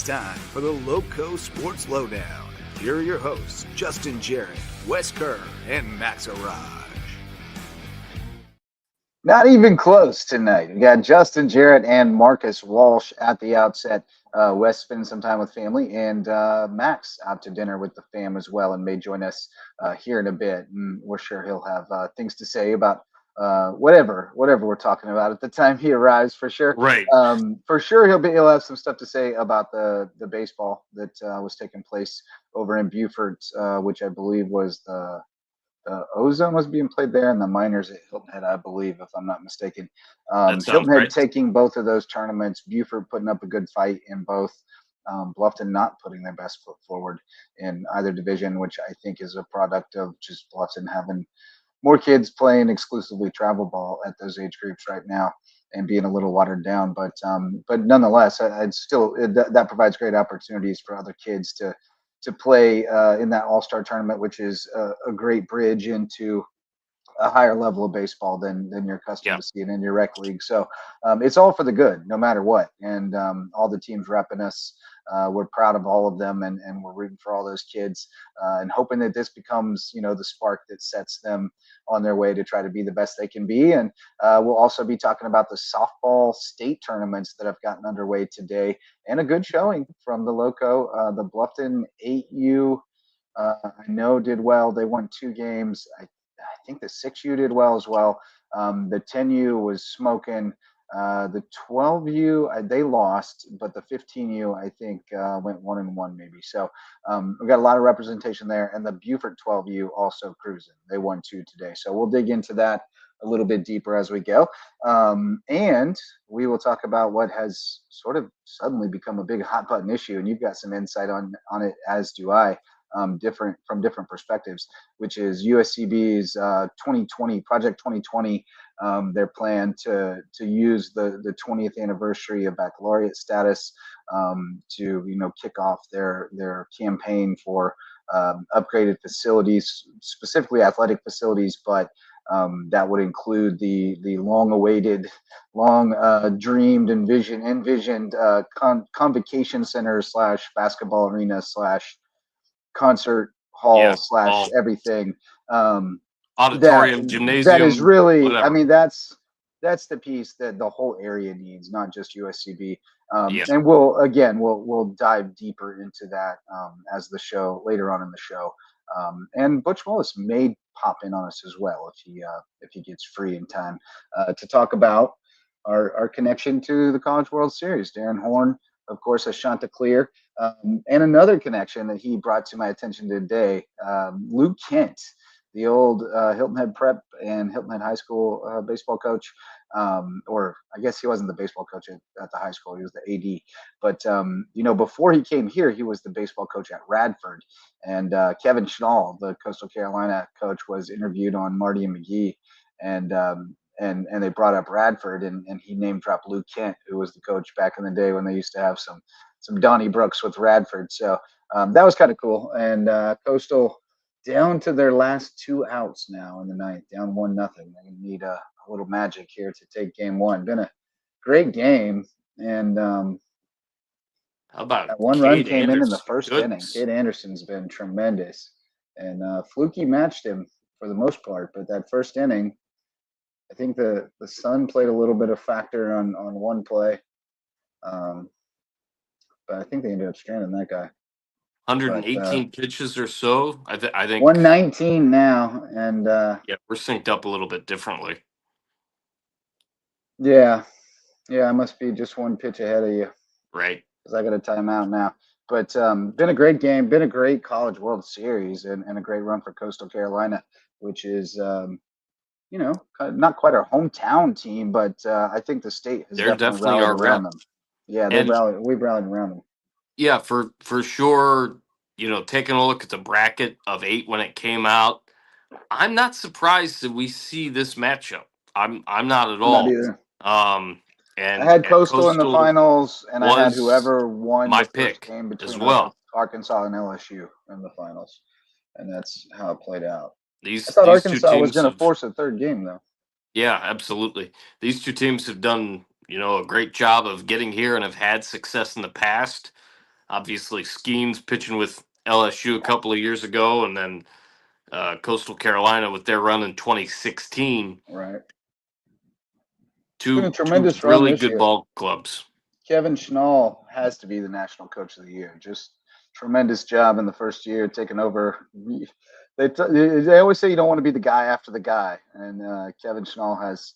It's time for the Loco Sports Lowdown. Here are your hosts, Justin Jarrett, Wes Kerr, and Max Araj. Not even close tonight. We got Justin Jarrett and Marcus Walsh at the outset. Wes spending some time with family, and Max out to dinner with the fam as well, and may join us here in a bit. And we're sure he'll have things to say about whatever we're talking about at the time he arrives, for sure. Right. For sure, he'll have some stuff to say about the baseball that was taking place over in Beaufort, which I believe was the Ozone was being played there, and the minors at Hilton Head, I believe, if I'm not mistaken. Hilton Head taking both of those tournaments, Beaufort putting up a good fight in both, Bluffton not putting their best foot forward in either division, which I think is a product of just Bluffton having more kids playing exclusively travel ball at those age groups right now and being a little watered down. But nonetheless, I'd still that provides great opportunities for other kids to play in that all-star tournament, which is a great bridge into a higher level of baseball than you're accustomed to seeing in your rec league. So it's all for the good, no matter what. And all the teams repping us, we're proud of all of them, and we're rooting for all those kids and hoping that this becomes, the spark that sets them on their way to try to be the best they can be. And we'll also be talking about the softball state tournaments that have gotten underway today, and a good showing from the Loco. The Bluffton 8U, I know, did well. They won 2 games. I think the 6U did well as well. The 10U was smoking. The 12U, they lost, but the 15U, I think, went 1-1 maybe. So we got a lot of representation there. And the Beaufort 12U also cruising. They won 2 today. So we'll dig into that a little bit deeper as we go. And we will talk about what has sort of suddenly become a big hot button issue. And you've got some insight on it, as do I. From different perspectives, which is USCB's 2020 Project 2020. Their plan to use the 20th anniversary of baccalaureate status to kick off their campaign for upgraded facilities, specifically athletic facilities, but that would include the long-awaited, dreamed, envisioned convocation center / basketball arena / concert hall / everything, auditorium, gymnasium. That is really, whatever. I mean, that's the piece that the whole area needs, not just USCB. And we'll dive deeper into that as the show later on in the show. And Butch Wallace may pop in on us as well if he gets free in time to talk about our connection to the College World Series. Darren Horn, of course, has Chanticleer. And another connection that he brought to my attention today, Luke Kent, the old Hilton Head Prep and Hilton Head High School baseball coach, or I guess he wasn't the baseball coach at the high school. He was the AD. But, before he came here, he was the baseball coach at Radford. And Kevin Schnall, the Coastal Carolina coach, was interviewed on Marty and McGee. And they brought up Radford, and he name dropped Luke Kent, who was the coach back in the day when they used to have some Donnie Brooks with Radford. So that was kind of cool. And Coastal down to their last 2 outs now in the 9th, down 1-0. They need a little magic here to take game 1. Been a great game. And how about that one run came in the first inning. Goodness. Cade Anderson's been tremendous. And Fluky matched him for the most part. But that first inning, I think the sun played a little bit of factor on one play. But I think they ended up stranding that guy. 118 pitches or so. I think 119 now, and we're synced up a little bit differently. Yeah, I must be just one pitch ahead of you, right? Because I got a timeout now. But been a great game, been a great College World Series, and a great run for Coastal Carolina, which is not quite our hometown team, but I think the state has definitely rallied around them. Yeah, we've rallied around them. Yeah, for sure. Taking a look at the bracket of 8 when it came out, I'm not surprised that we see this matchup. I'm not at all. Not either. And I had Coastal in the finals, and I had whoever won my the first game between Arkansas and LSU in the finals, and that's how it played out. I thought Arkansas was going to force a third game, though. Yeah, absolutely. These 2 teams have done, a great job of getting here and have had success in the past. Obviously, Skeens pitching with LSU a couple of years ago, and then Coastal Carolina with their run in 2016. Right. It's been a Two tremendous run really this good year. ball clubs. Kevin Schnall has to be the National Coach of the Year. Just tremendous job in the first year, taking over. They always say you don't want to be the guy after the guy, and Kevin Schnall has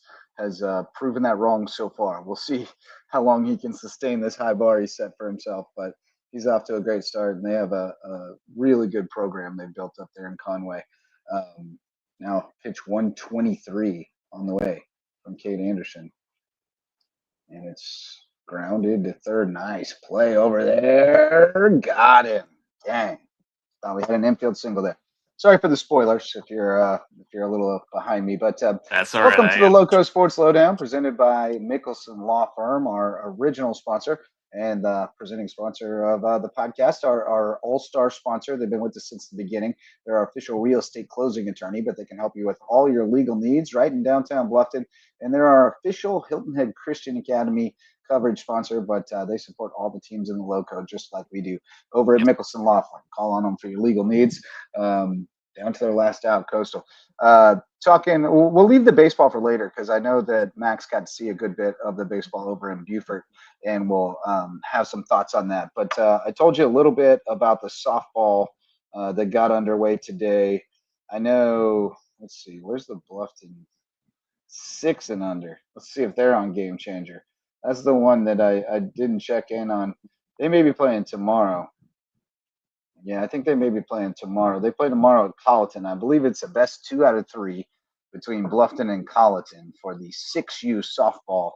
proven that wrong so far. We'll see how long he can sustain this high bar he set for himself, but he's off to a great start, and they have a really good program they've built up there in Conway. Now pitch 123 on the way from Kate Anderson, and it's grounded to third. Nice play over there. Got him. Dang. Thought we had an infield single there. Sorry for the spoilers if you're a little behind me, but That's all right. welcome I to the am. Loco Sports Lowdown, presented by Mickelson Law Firm, our original sponsor and presenting sponsor of the podcast, our all-star sponsor. They've been with us since the beginning. They're our official real estate closing attorney, but they can help you with all your legal needs right in downtown Bluffton. And they're our official Hilton Head Christian Academy coverage sponsor, but they support all the teams in the Loco just like we do over at Mickelson Law Firm. Call on them for your legal needs. Down to their last out, Coastal. We'll leave the baseball for later because I know that Max got to see a good bit of the baseball over in Beaufort, and we'll have some thoughts on that. But I told you a little bit about the softball that got underway today. I know, let's see, where's the Bluffton 6 and under? Let's see if they're on Game Changer. That's the one that I didn't check in on. They may be playing tomorrow. Yeah, I think they may be playing tomorrow. They play tomorrow at Colleton. I believe it's a best 2 out of 3 between Bluffton and Colleton for the 6U softball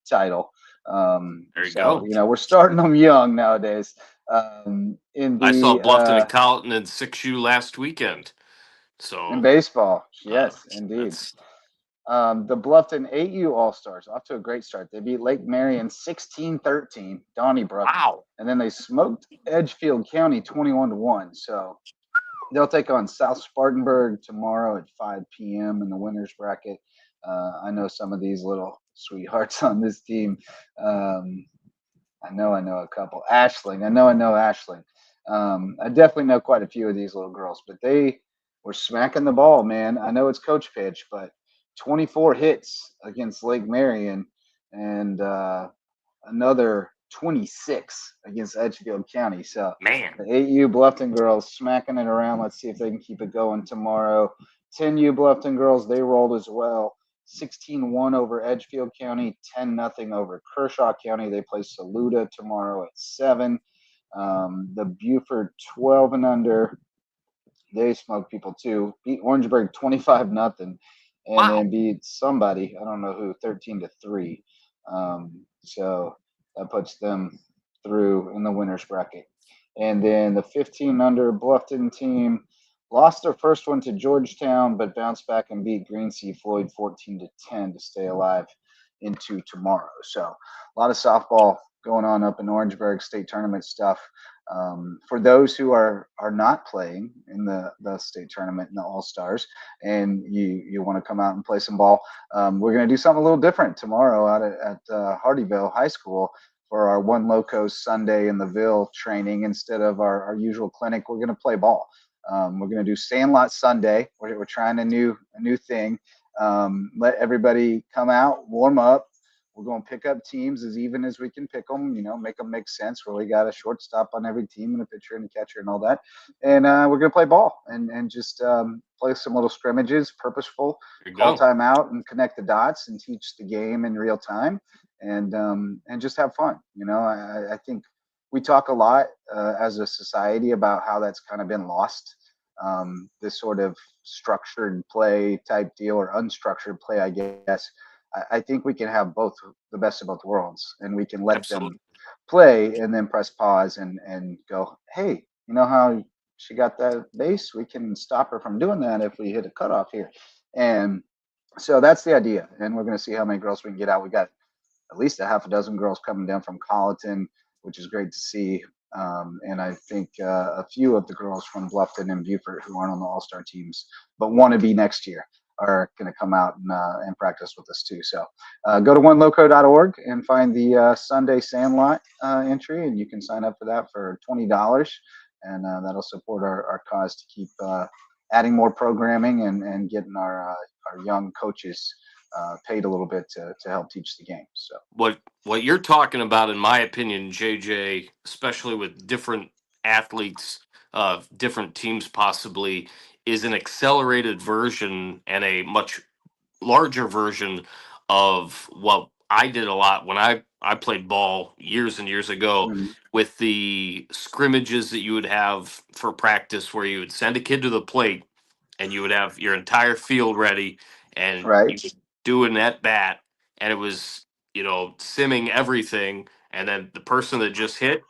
title. There you go. We're starting them young nowadays. I saw Bluffton and Colleton in 6U last weekend. So in baseball, yes, indeed. The Bluffton 8U All-Stars off to a great start. They beat Lake Marion 16-13, Donnybrook. Wow. And then they smoked Edgefield County 21-1. So they'll take on South Spartanburg tomorrow at 5 p.m. in the winners bracket. I know some of these little sweethearts on this team. I know a couple. Ashling. I know Ashling. I definitely know quite a few of these little girls, but they were smacking the ball, man. I know it's coach pitch, but 24 hits against Lake Marion and another 26 against Edgefield County. So man, the 8U Bluffton girls smacking it around. Let's see if they can keep it going tomorrow. 10U Bluffton girls, they rolled as well. 16-1 over Edgefield County, 10-0 over Kershaw County. They play Saluda tomorrow at 7. The Beaufort 12 and under, they smoked people too. Beat Orangeburg 25-0, and then beat somebody, I don't know who, 13-3. So that puts them through in the winners bracket. And then the 15 under Bluffton team lost their first one to Georgetown, but bounced back and beat Green Sea Floyd 14-10 to stay alive into tomorrow. So a lot of softball going on up in Orangeburg, state tournament stuff. For those who are not playing in the state tournament in the All-Stars and you want to come out and play some ball, we're going to do something a little different tomorrow out at Hardyville High School for our One Loco Sunday in the Ville training. Instead of our usual clinic, we're going to play ball. We're going to do Sandlot Sunday. We're trying a new thing. Let everybody come out, warm up. We're going to pick up teams as even as we can pick them, make them make sense, where we got a shortstop on every team and a pitcher and a catcher and all that. And we're going to play ball and just play some little scrimmages, purposeful, call timeout and connect the dots and teach the game in real time and just have fun. I think we talk a lot as a society about how that's kind of been lost. This sort of structured play type deal or unstructured play, I guess. I think we can have both, the best of both worlds, and we can let them play and then press pause and go, hey, you know how she got that base? We can stop her from doing that if we hit a cutoff here. And so that's the idea. And we're going to see how many girls we can get out. We got at least a half a dozen girls coming down from Colleton, which is great to see. And I think a few of the girls from Bluffton and Beaufort who aren't on the All-Star teams but want to be next year. are going to come out and practice with us too. So go to oneloco.org and find the Sunday Sandlot entry, and you can sign up for that for $20, and that'll support our cause to keep adding more programming and getting our young coaches paid a little bit to help teach the game. So what you're talking about, in my opinion, JJ, especially with different athletes of different teams, possibly, is an accelerated version and a much larger version of what I did a lot when I played ball years and years ago, with the scrimmages that you would have for practice, where you would send a kid to the plate and you would have your entire field ready, and right. you could do an at bat, and it was, simming everything, and then the person that just hit,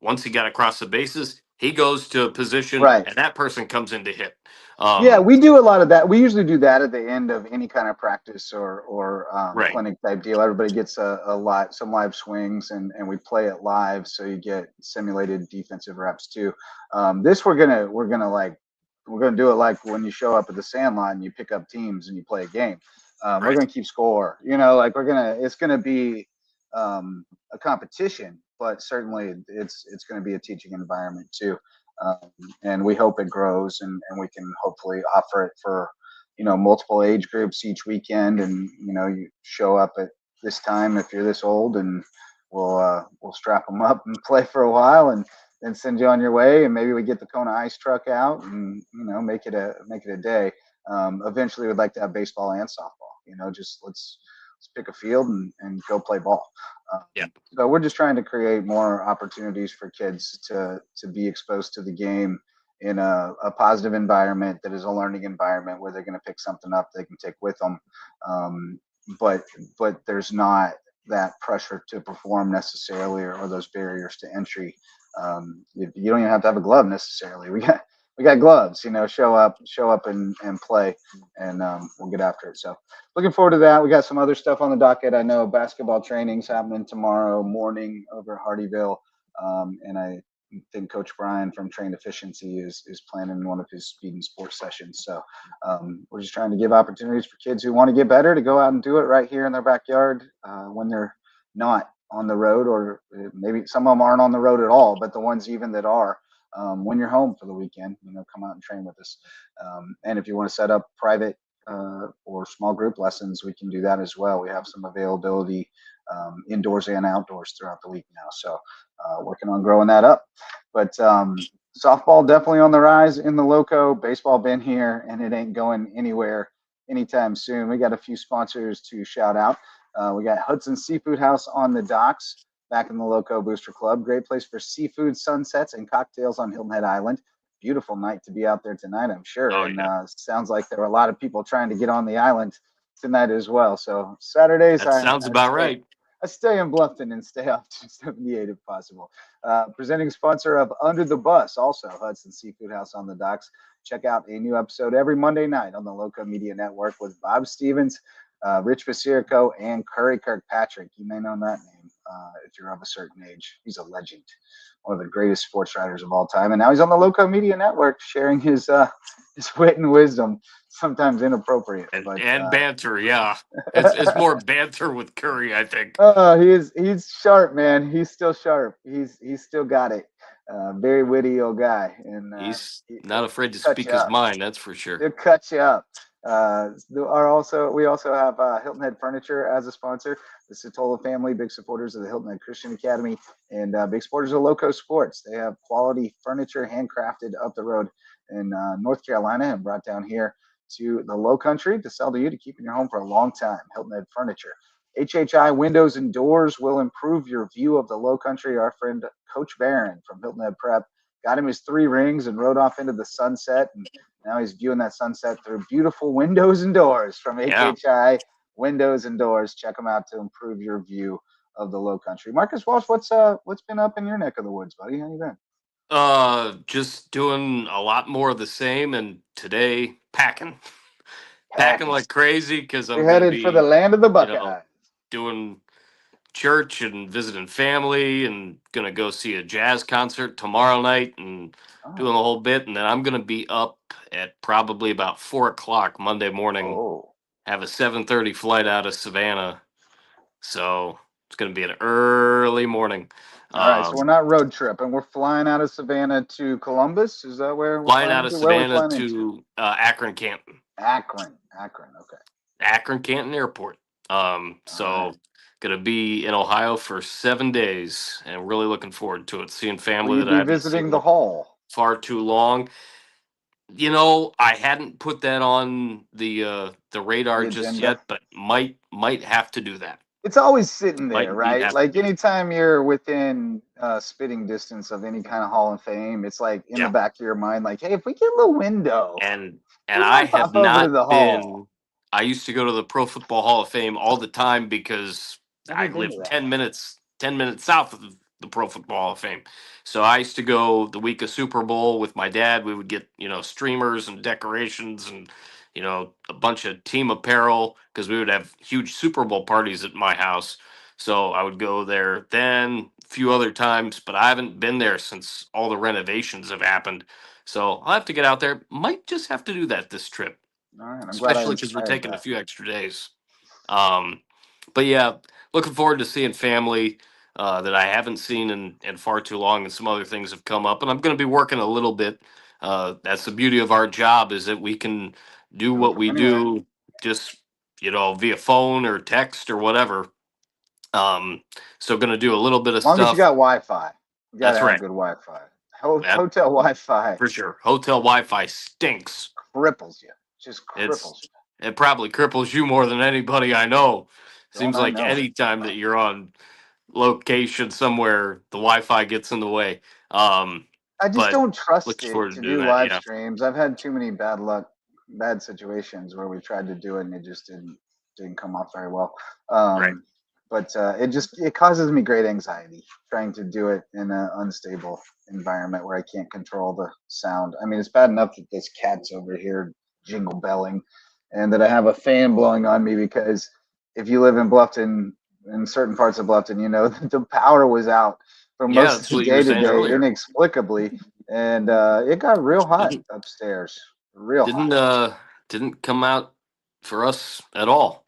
once he got across the bases, he goes to a position Right. and that person comes in to hit. Yeah, we do a lot of that. We usually do that at the end of any kind of practice or Right. clinic type deal. Everybody gets some live swings, and we play it live, so you get simulated defensive reps too. This we're gonna do it like when you show up at the Sandlot and you pick up teams and you play a game. We're gonna keep score. Like it's gonna be a competition, but certainly it's gonna be a teaching environment too. And we hope it grows, and we can hopefully offer it for multiple age groups each weekend, and you show up at this time if you're this old, and we'll strap them up and play for a while, and then send you on your way, and maybe we get the Kona ice truck out and make it a day. Eventually we'd like to have baseball and softball. Just let's pick a field and go play ball. So we're just trying to create more opportunities for kids to be exposed to the game in a positive environment that is a learning environment where they're going to pick something up they can take with them. But there's not that pressure to perform necessarily, or those barriers to entry. You don't even have to have a glove necessarily. We got gloves, show up and play, and we'll get after it. So looking forward to that. We got some other stuff on the docket. I know basketball training's happening tomorrow morning over at Hardyville. And I think Coach Brian from Trained Efficiency is planning one of his speed and sports sessions. So we're just trying to give opportunities for kids who want to get better to go out and do it right here in their backyard when they're not on the road, or maybe some of them aren't on the road at all, but the ones even that are, when you're home for the weekend, come out and train with us. And if you want to set up private or small group lessons, we can do that as well. We have some availability indoors and outdoors throughout the week now. So working on growing that up. But softball definitely on the rise in the Lowco. Baseball been here, and it ain't going anywhere anytime soon. We got a few sponsors to shout out. We got Hudson Seafood House on the docks, back in the Lowco Booster Club. Great place for seafood sunsets and cocktails on Hilton Head Island. Beautiful night to be out there tonight, I'm sure. Sounds like there were a lot of people trying to get on the island tonight as well. So Saturdays, that sounds about right. I stay in Bluffton and stay up to 78 if possible. Presenting sponsor of Under the Bus, also Hudson Seafood House on the docks. Check out a new episode every Monday night on the Lowco Media Network with Bob Stevens, Rich Basirico, and Curry Kirkpatrick. You may know that name if you're of a certain age. He's a legend, one of the greatest sports writers of all time. And now he's on the Lowco Media Network sharing his wit and wisdom, sometimes inappropriate. And banter, yeah. It's more banter with Curry, I think. He's sharp, man. He's still sharp. He's still got it. Very witty old guy. And he's not afraid to speak his mind, that's for sure. He'll cut you up. We also have Hilton Head Furniture as a sponsor. The Satola family, big supporters of the Hilton Head Christian Academy, and big supporters of LowcoSports. They have quality furniture handcrafted up the road in North Carolina and brought down here to the Low Country to sell to you to keep in your home for a long time. Hilton Head Furniture. HHI Windows and Doors will improve your view of the Low Country. Our friend Coach Barron from Hilton Head Prep got him his 3 rings and rode off into the sunset, and now he's viewing that sunset through beautiful windows and doors from HHI Windows and Doors. Check them out to improve your view of the Low Country. Marcus Walsh, what's been up in your neck of the woods, buddy? How you been? Just doing a lot more of the same, and today packing like crazy, because I'm headed for the land of the Buckeyes. Doing church and visiting family, and gonna go see a jazz concert tomorrow night and doing the Oh, whole bit. And then I'm gonna be up at probably about 4 o'clock Monday morning. oh. Have a 7:30 flight out of Savannah, so it's gonna be an early morning. All right, so we're Um, not road tripping. We're flying out of Savannah to Columbus. Is that where we're Flying flying out of into? Where are we Savannah flying into? to Akron, Canton. Akron. Akron. Okay. Akron Canton Airport. All right. So gonna be in Ohio for 7 days, and really looking forward to it. Seeing Will family you that I be haven't visiting seen the in hall? far too long. I hadn't put that on the The radar just agenda? yet, but might have to do that. It's always sitting Might there, indeed right? have to Like do that. anytime you're within spitting distance of any kind of Hall of Fame, it's like in the Yeah, back of your mind, like, hey, if we get a little window, and we I might have pop over to not the hall. been. I used to go to the Pro Football Hall of Fame all the time because Never I been to live that one. 10 minutes south of the Pro Football Hall of Fame. So I used to go the week of Super Bowl with my dad. We would get streamers and decorations and a bunch of team apparel because we would have huge Super Bowl parties at my house. So I would go there then a few other times, but I haven't been there since all the renovations have happened. So I'll have to get out there. Might just have to do that this trip, All right, I'm glad I especially because we're inspired taking a that. few extra days. Um, but yeah, looking forward to seeing family that I haven't seen in far too long, and some other things have come up, and I'm going to be working a little bit. That's the beauty of our job is that we can do Do it what from we anywhere. do just via phone or text or whatever. Um, so going to do a little bit of As long as you stuff. got Wi-Fi, you got to That's have right. good Wi-Fi. That Hotel Wi-Fi for sure. Hotel Wi-Fi stinks. cripples you. Just cripples It's you. it probably cripples you more than anybody I know. Don't Seems I like know it? any time that you're on location somewhere, the Wi-Fi gets in the way. Um, I just but don't trust looking it forward to to doing do that. live Yeah, streams. I've had too many bad luck, bad situations where we tried to do it and it just didn't come off very well. right. But it causes me great anxiety trying to do it in an unstable environment where I can't control the sound. I mean, it's bad enough that this cat's over here jingle belling, and that I have a fan blowing on me because if you live in Bluffton, in certain parts of Bluffton, you know that the power was out for Yeah, most of that's the what you were day saying today, earlier. inexplicably, and it got real hot Didn't upstairs, real hot. didn't didn't come out for us at all.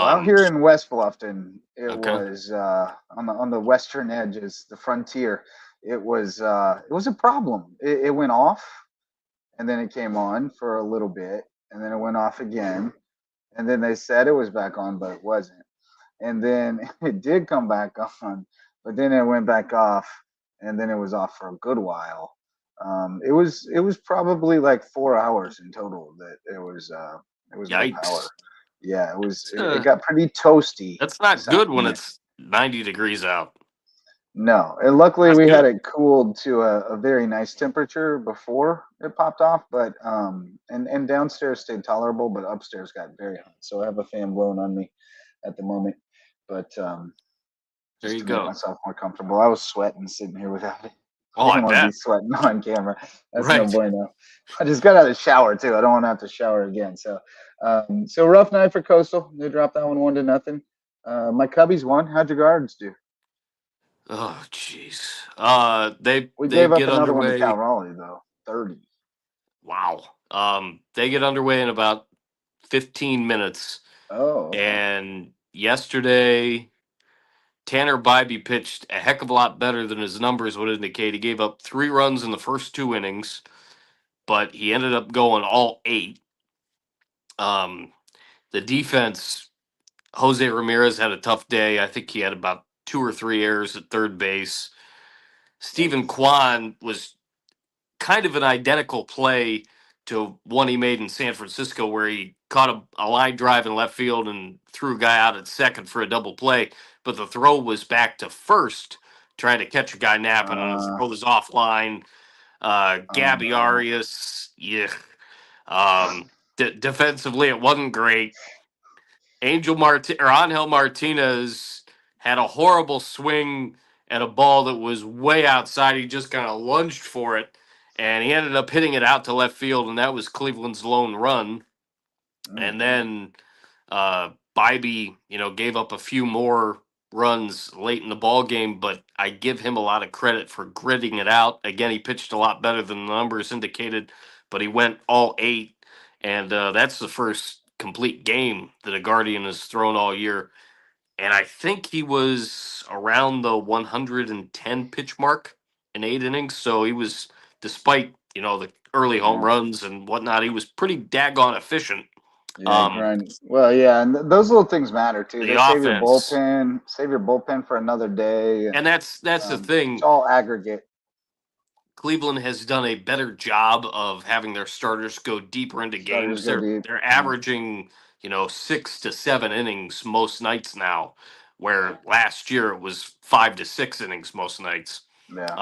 Well, out Um, here in West Bluffton, it okay. was on the western edges, the frontier. It was a problem. It went off, and then it came on for a little bit, and then it went off again, and then they said it was back on, but it wasn't. And then it did come back on, but then it went back off, and then it was off for a good while. It was probably like 4 hours in total that it was no power. Yikes. Yeah, It's, it got pretty toasty that's not this good when afternoon. it's 90 degrees out. No, and luckily Not we had good. it cooled to a very nice temperature before it popped off, but and downstairs stayed tolerable, but upstairs got very hot. So I have a fan blowing on me at the moment, but There just you to make go. myself more comfortable. I was sweating sitting here without it. I Oh, I didn't want to be bet. sweating on camera. That's no Right. bueno. I just got out of the shower too. I don't want to have to shower again. So rough night for Coastal. They dropped that one 1-0. My Cubbies won. How'd your Guards do? Oh, jeez. They We they gave up get another one to Cal underway. Raleigh though. 30. Wow. They get underway in about 15 minutes. Oh, okay. And yesterday, Tanner Bybee pitched a heck of a lot better than his numbers would indicate. He gave up 3 runs in the first 2 innings, but he ended up going all 8. Um, the defense, Jose Ramirez had a tough day. I think he had about 2 or 3 errors at third base. Stephen Yikes. Kwan was kind of an identical play to one he made in San Francisco, where he caught a line drive in left field and threw a guy out at second for a double play. But the throw was back to first, trying to catch a guy napping, and the Uh, throw was offline. oh Gabby no. Arias, yeah. Defensively, it wasn't great. Angel Martinez had a horrible swing at a ball that was way outside. He just kind of lunged for it, and he ended up hitting it out to left field, and that was Cleveland's lone run. Mm. And then Bybee, gave up a few more runs late in the ball game, but I give him a lot of credit for gritting it out. Again, he pitched a lot better than the numbers indicated, but he went all 8, and that's the first complete game that a Guardian has thrown all year. And I think he was around the 110 pitch mark in 8 innings. So he was, despite the early home Yeah. runs and whatnot, he was pretty daggone efficient. Yeah, grind. Well, yeah, and those little things matter too. The They offense, save your bullpen for another day, and and that's the it's thing. all aggregate. Cleveland has done a better job of having their starters go deeper into Starters games. go They're deep. they're Yeah, averaging 6 to 7 innings most nights now, where last year it was 5 to 6 innings most nights. yeah.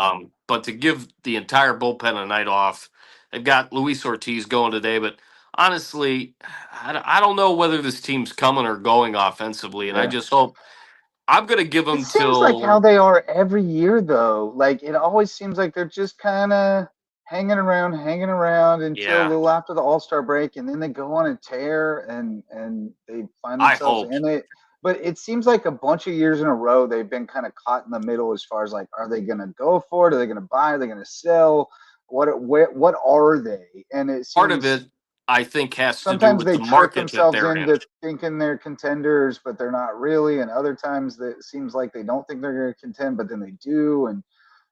But to give the entire bullpen a night off, they've got Luis Ortiz going today. But honestly, I don't know whether this team's coming or going offensively, and I Yeah. just hope. I'm going to give It them seems like how till, they are every year, though. Like it always seems like they're just kind of hanging around until a yeah, little after the All-Star break, and then they go on a tear and they find I themselves hope. in it. But it seems like a bunch of years in a row they've been kind of caught in the middle as far as like, are they going to go for it? Are they going to buy? Are they going to sell? What are they? And it Part of seems it, I think, has to do sometimes with they the trick market that themselves they're in. into thinking they're contenders, but they're not really. And other times that it seems like they don't think they're going to contend, but then they do. And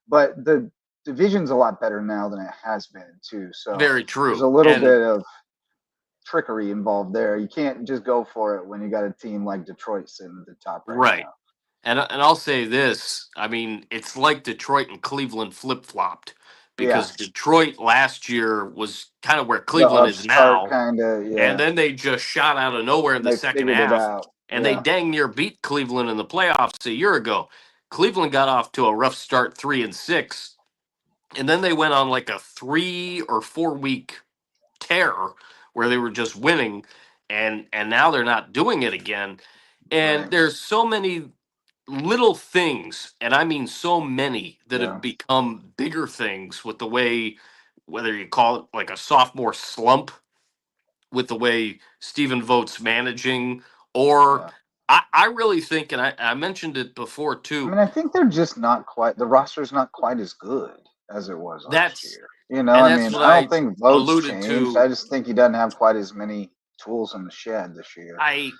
but the division's a lot better now than it has been too. So Very there's a true. little And bit of trickery involved there. You can't just go for it when you got a team like Detroit sitting at the top right right. now. And I'll say this. I mean, it's like Detroit and Cleveland flip-flopped, Yeah, because Detroit last year was kind of where the Cleveland is upstart now, kind of, and yeah. then they just shot out of nowhere in And the they second figured it half, out. and they Yeah, dang near beat Cleveland in the playoffs a year ago. Cleveland got off to a rough start, 3-6, and then they went on like a 3 or 4 week tear where they were just winning, and now they're not doing it again. And right. there's so many little things, and I mean so many, that Yeah, have become bigger things with the way, whether you call it like a sophomore slump, with the way Stephen Vogt's managing, or yeah. I really think, and I mentioned it before I too, mean, I think they're just not quite, the roster's not quite as good as it was last that's year. You know, and I that's mean, what I don't I think votes alluded changed. I to. just think he doesn't have quite as many tools in the shed this year. I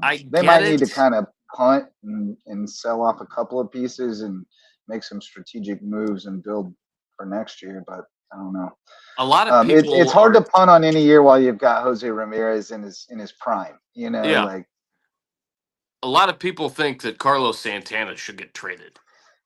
I They get might need to it. kind of punt and sell off a couple of pieces and make some strategic moves and build for next year, but I don't know. A lot of It's people hard to are, punt on any year while you've got Jose Ramirez in his prime. You know, yeah, like a lot of people think that Carlos Santana should get traded.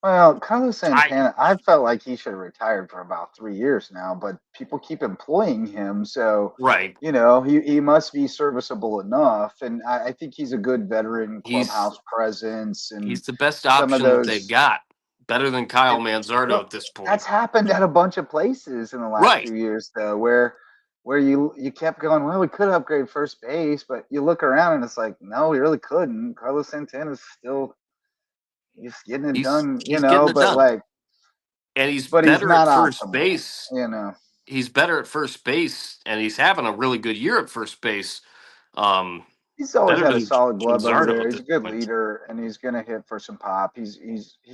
well, Carlos I Santana, I felt like he should have retired for about 3 years now, but people keep employing him. So, Right. you know, he must be serviceable enough. And I think he's a good veteran He's clubhouse presence and he's the best some of option that they've those. got. Better than Kyle And, Manzardo well, at this point. that's happened at a bunch of places in the last Right. few years, though, where you kept going, well, we could upgrade first base, but you look around and it's like, no, we really couldn't. Carlos Santana's still he's getting it done, you He's getting know, it but done. like And he's but he's better at not first optimal, base. you know. He's better at first base, and he's having a really good year at first base. Um He's always Better had a than solid glove over Manzardo there. at He's this a good point. leader, and he's gonna hit for some pop. He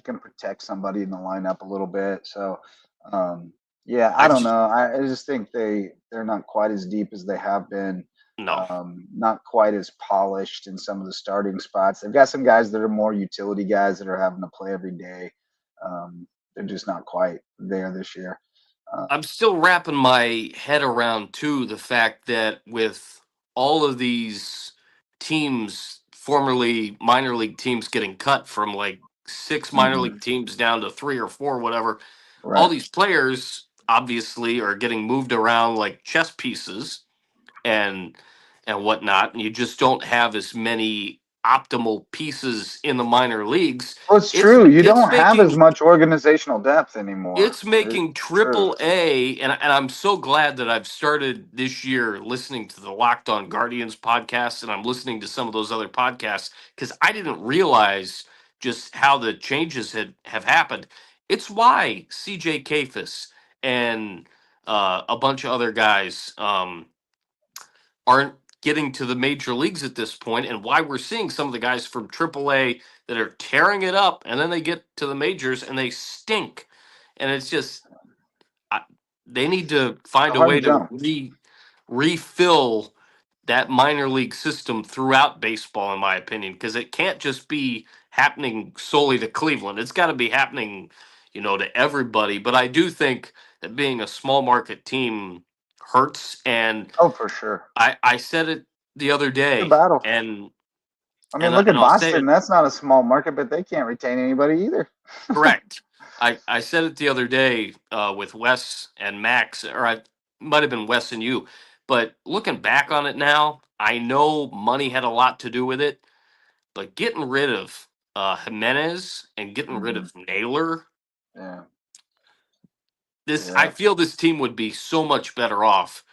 can protect somebody in the lineup a little bit. So, um, yeah, I I don't just know. I just think they're not quite as deep as they have been. no. Not quite as polished in some of the starting spots. They've got some guys that are more utility guys that are having to play every day. They're just not quite there this year. I'm still wrapping my head around too the fact that with all of these teams, formerly minor league teams, getting cut from like 6 minor Mm-hmm. league teams down to 3 or 4, whatever, all Right. these players obviously are getting moved around like chess pieces, and whatnot, and you just don't have as many optimal pieces in the minor leagues. Well, it's It's true. You it's don't have as making much organizational depth anymore. it's making It's true. triple A, and I'm so glad that I've started this year listening to the Locked On Guardians podcast, and I'm listening to some of those other podcasts, because I didn't realize just how the changes have happened. It's why CJ Kafis and a bunch of other guys aren't getting to the major leagues at this point, and why we're seeing some of the guys from AAA that are tearing it up, and then they get to the majors and they stink. And it's just I, they need to A find a way hard to jump. refill that minor league system throughout baseball, in my opinion, because it can't just be happening solely to Cleveland. It's got to be happening, to everybody. But I do think that being a small market team hurts. And Oh, for sure. I said it the other It's a day, battle. and I mean, and look and at I'll say Boston. it That's not a small market, but they can't retain anybody either. correct. I said it the other day with Wes and Max, or I might have been Wes and you. But looking back on it now, I know money had a lot to do with it, but getting rid of Jimenez and getting rid Mhm. of Naylor, Yeah. I Yeah. feel this team would be so much better off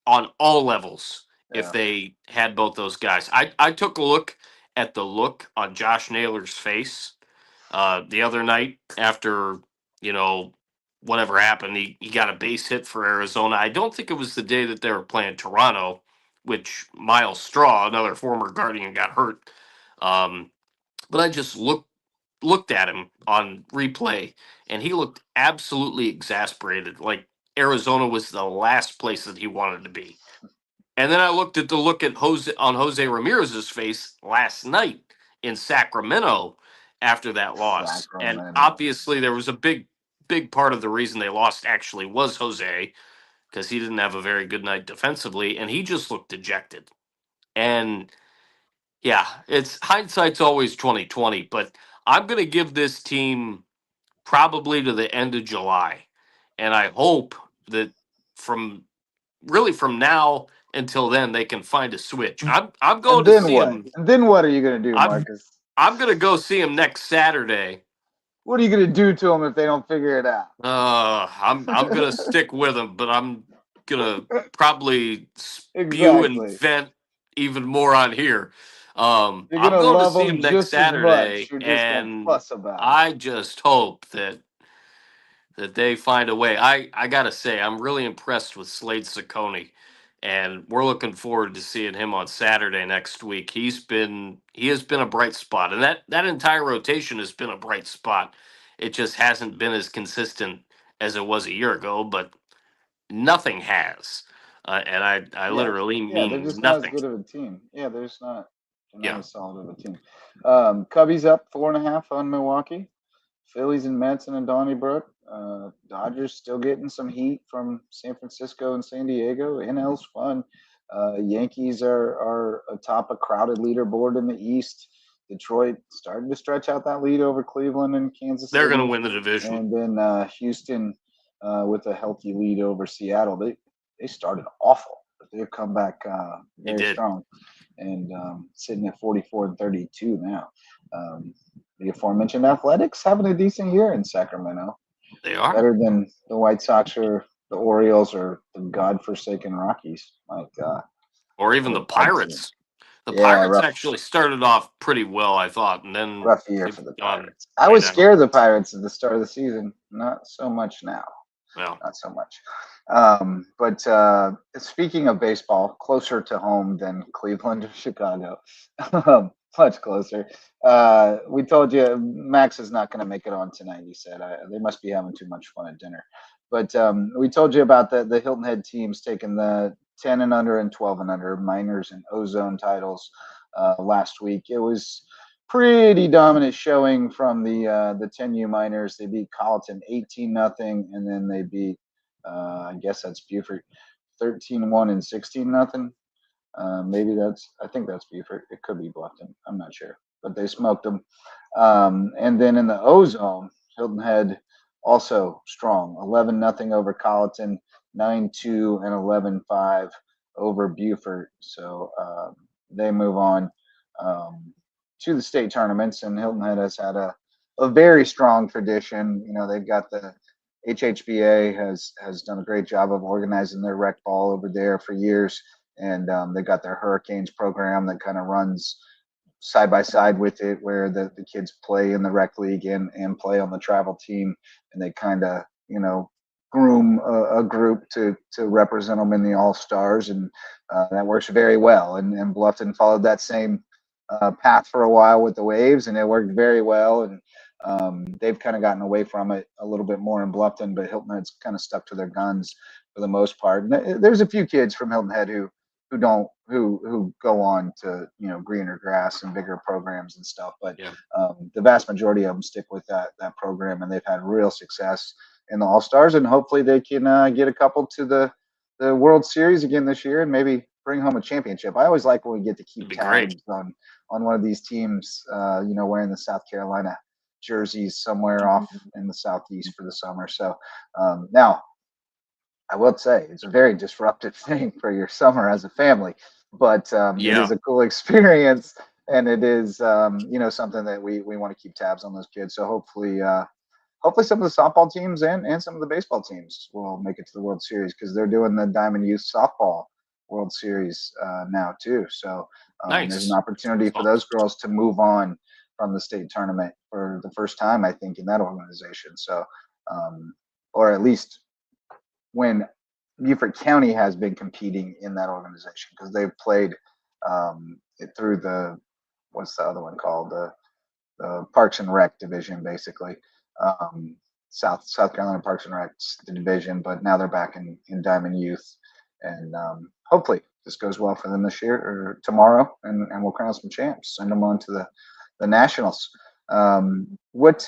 on all levels if Yeah. they had both those guys. I took a look at the look on Josh Naylor's face the other night after, you know, whatever happened. He got a base hit for Arizona. I don't think it was the day that they were playing Toronto, which Miles Straw, another former Guardian, got hurt. Um, but I just looked at him on replay, and he looked absolutely exasperated, like Arizona was the last place that he wanted to be. And then I looked at the look at Jose Ramirez's face last night in Sacramento after that loss. And Sacramento. obviously there was a big part of the reason they lost actually was Jose, because he didn't have a very good night defensively, and he just looked dejected. And yeah, it's hindsight's always 2020, but I'm going to give this team probably to the end of July. And I hope that from from now until then they can find a switch. I'm going And to then see what? him. And then what are you going to do, I'm Marcus? I'm going to go see him next Saturday. What are you going to do to them if they don't figure it out? I'm going to stick with him, but I'm going to probably spew and Exactly. vent even more on here. You're going I'm to going to love see them him next just as much. Saturday, You're just going to and fuss about them. I just hope that they find a way. I gotta say, I'm really impressed with Slade Ciccone, and we're looking forward to seeing him on Saturday next week. He has been a bright spot, and that entire rotation has been a bright spot. It just hasn't been as consistent as it was a year ago, but nothing has, and I Yeah. literally Yeah. They're mean just not as nothing. good of a team. Yeah. They're not Yeah, as solid of a team. Cubbies up 4.5 on Milwaukee. Phillies and Mets and Donnybrook. Dodgers still getting some heat from San Francisco and San Diego. NL's fun. Yankees are atop a crowded leaderboard in the East. Detroit started to stretch out that lead over Cleveland and Kansas they're gonna City, win the division. and then Houston with a healthy lead over Seattle. They started awful, but they've come back He very did. strong and sitting at 44 and 32 now. The aforementioned Athletics having a decent year in Sacramento, They are, better than the White Sox or the Orioles or the godforsaken Rockies. My God, or even what the a bad team. Pirates. The Yeah, Pirates rough, actually started off pretty well, I thought, and then rough year they've for the gone Pirates. I way was down. scared of the Pirates at the start of the season. Not so much now. Well, Not so much. But speaking of baseball, closer to home than Cleveland or Chicago, much closer. We told you Max is not going to make it on tonight. He said they must be having too much fun at dinner. But we told you about the Hilton Head teams taking the 10 and under and 12 and under minors and ozone titles last week. It was pretty dominant showing from the 10U minors. They beat Colleton 18-0, and then they beat I guess that's Buford 13-1 and 16-0. I think that's Buford. It could be Bluffton. I'm not sure, but they smoked them. And then in the ozone, Hilton Head also strong, 11-0 over Colleton, 9-2 and 11-5 over Buford. So they move on to the state tournaments, and Hilton Head has had a very strong tradition. You know, they've got the HHBA has done a great job of organizing their rec ball over there for years, and they got their Hurricanes program that kind of runs side by side with it, where the kids play in the rec league and play on the travel team, and they kind of groom a group to represent them in the All-Stars, and that works very well. And Bluffton followed that same path for a while with the Waves, and it worked very well. And they've kind of gotten away from it a little bit more in Bluffton, but Hilton Head's kind of stuck to their guns for the most part. And there's a few kids from Hilton Head who go on to greener grass and bigger programs and stuff, but Yeah. The vast majority of them stick with that program, and they've had real success in the All-Stars, and hopefully they can get a couple to the World Series again this year and maybe bring home a championship. I always like when we get to keep It'd be tabs great. on one of these teams, wearing the South Carolina jerseys somewhere off in the Southeast for the summer. So now I will say it's a very disruptive thing for your summer as a family, but it Yeah. is a cool experience, and it is something that we want to keep tabs on those kids. So hopefully some of the softball teams and some of the baseball teams will make it to the World Series, because they're doing the Diamond Youth Softball World Series now too. So there's an Nice. opportunity for those Awesome. girls to move on from the state tournament for the first time, I think, in that organization. So, or at least when Beaufort County has been competing in that organization, because they've played it through what's the other one called, the Parks and Rec division, basically. Um, South Carolina Parks and Rec division, but now they're back in Diamond Youth, and hopefully this goes well for them this year or tomorrow, and we'll crown some champs, send them on to the nationals. What was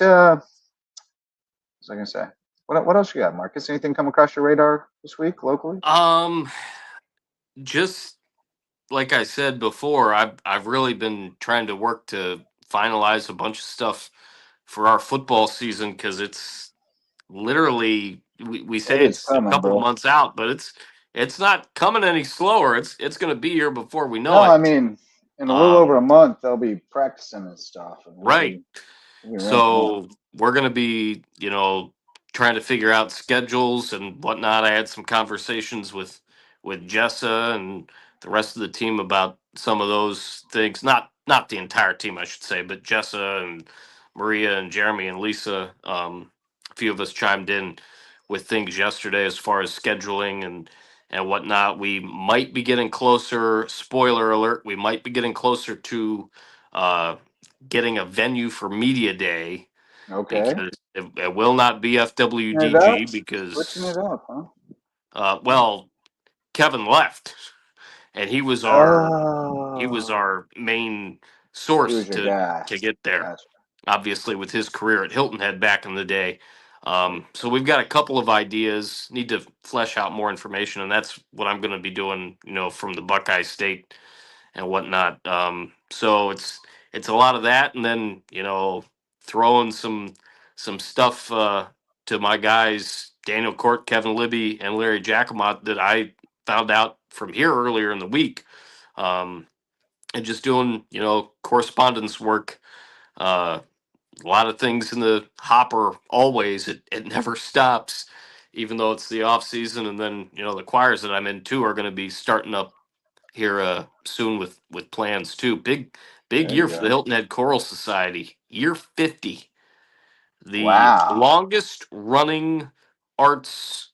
I gonna say? What else you got, Marcus? Anything come across your radar this week locally? Um, just like I said before, I've really been trying to work to finalize a bunch of stuff for our football season, because it's literally, we It say is it's a coming, couple of bro. months out, but it's not coming any slower. It's going to be here before we No, know I it. mean, in a little over a Um, month, they'll be practicing and stuff, and right. we'll be ramping up. So we're going to be, trying to figure out schedules and whatnot. I had some conversations with Jessa and the rest of the team about some of those things. Not the entire team, I should say, but Jessa and Maria and Jeremy and Lisa. A few of us chimed in with things yesterday as far as scheduling and whatnot. We might be getting closer. Spoiler alert: we might be getting closer to uh, getting a venue for media day, Okay, because it will not be switching it up, FWDG switching because it up, huh? well, Kevin left, and he was our main He source was your guy. to get there, Gotcha. obviously with his career at Hilton Head back in the day. So we've got a couple of ideas, need to flesh out more information, and that's what I'm going to be doing, from the Buckeye State and whatnot. So it's a lot of that, and then throwing some stuff to my guys Daniel Court, Kevin Libby, and Larry Jacomot that I found out from here earlier in the week, and just doing correspondence work. Uh, a lot of things in the hopper always. It never stops, even though it's the off season, and then the choirs that I'm in too are going to be starting up here soon with plans too. Big There you year for the go. Hilton Head Choral Society. Year 50. The Wow. longest running arts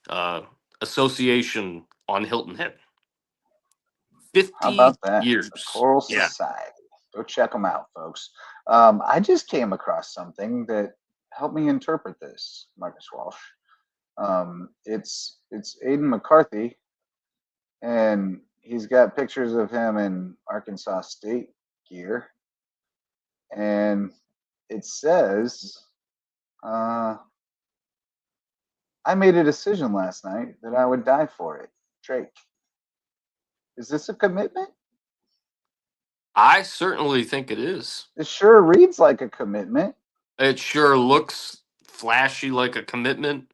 uh, association on Hilton Head. How 50 about that? The years. Choral Yeah. Society. Go check them out, folks. I just came across something that helped me interpret this, Marcus Walsh. It's Aiden McCarthy, and he's got pictures of him in Arkansas State gear, and it says, uh, "I made a decision last night that I would die for it." Drake, is this a commitment? I certainly think it is. It sure reads like a commitment. It sure looks flashy like a commitment.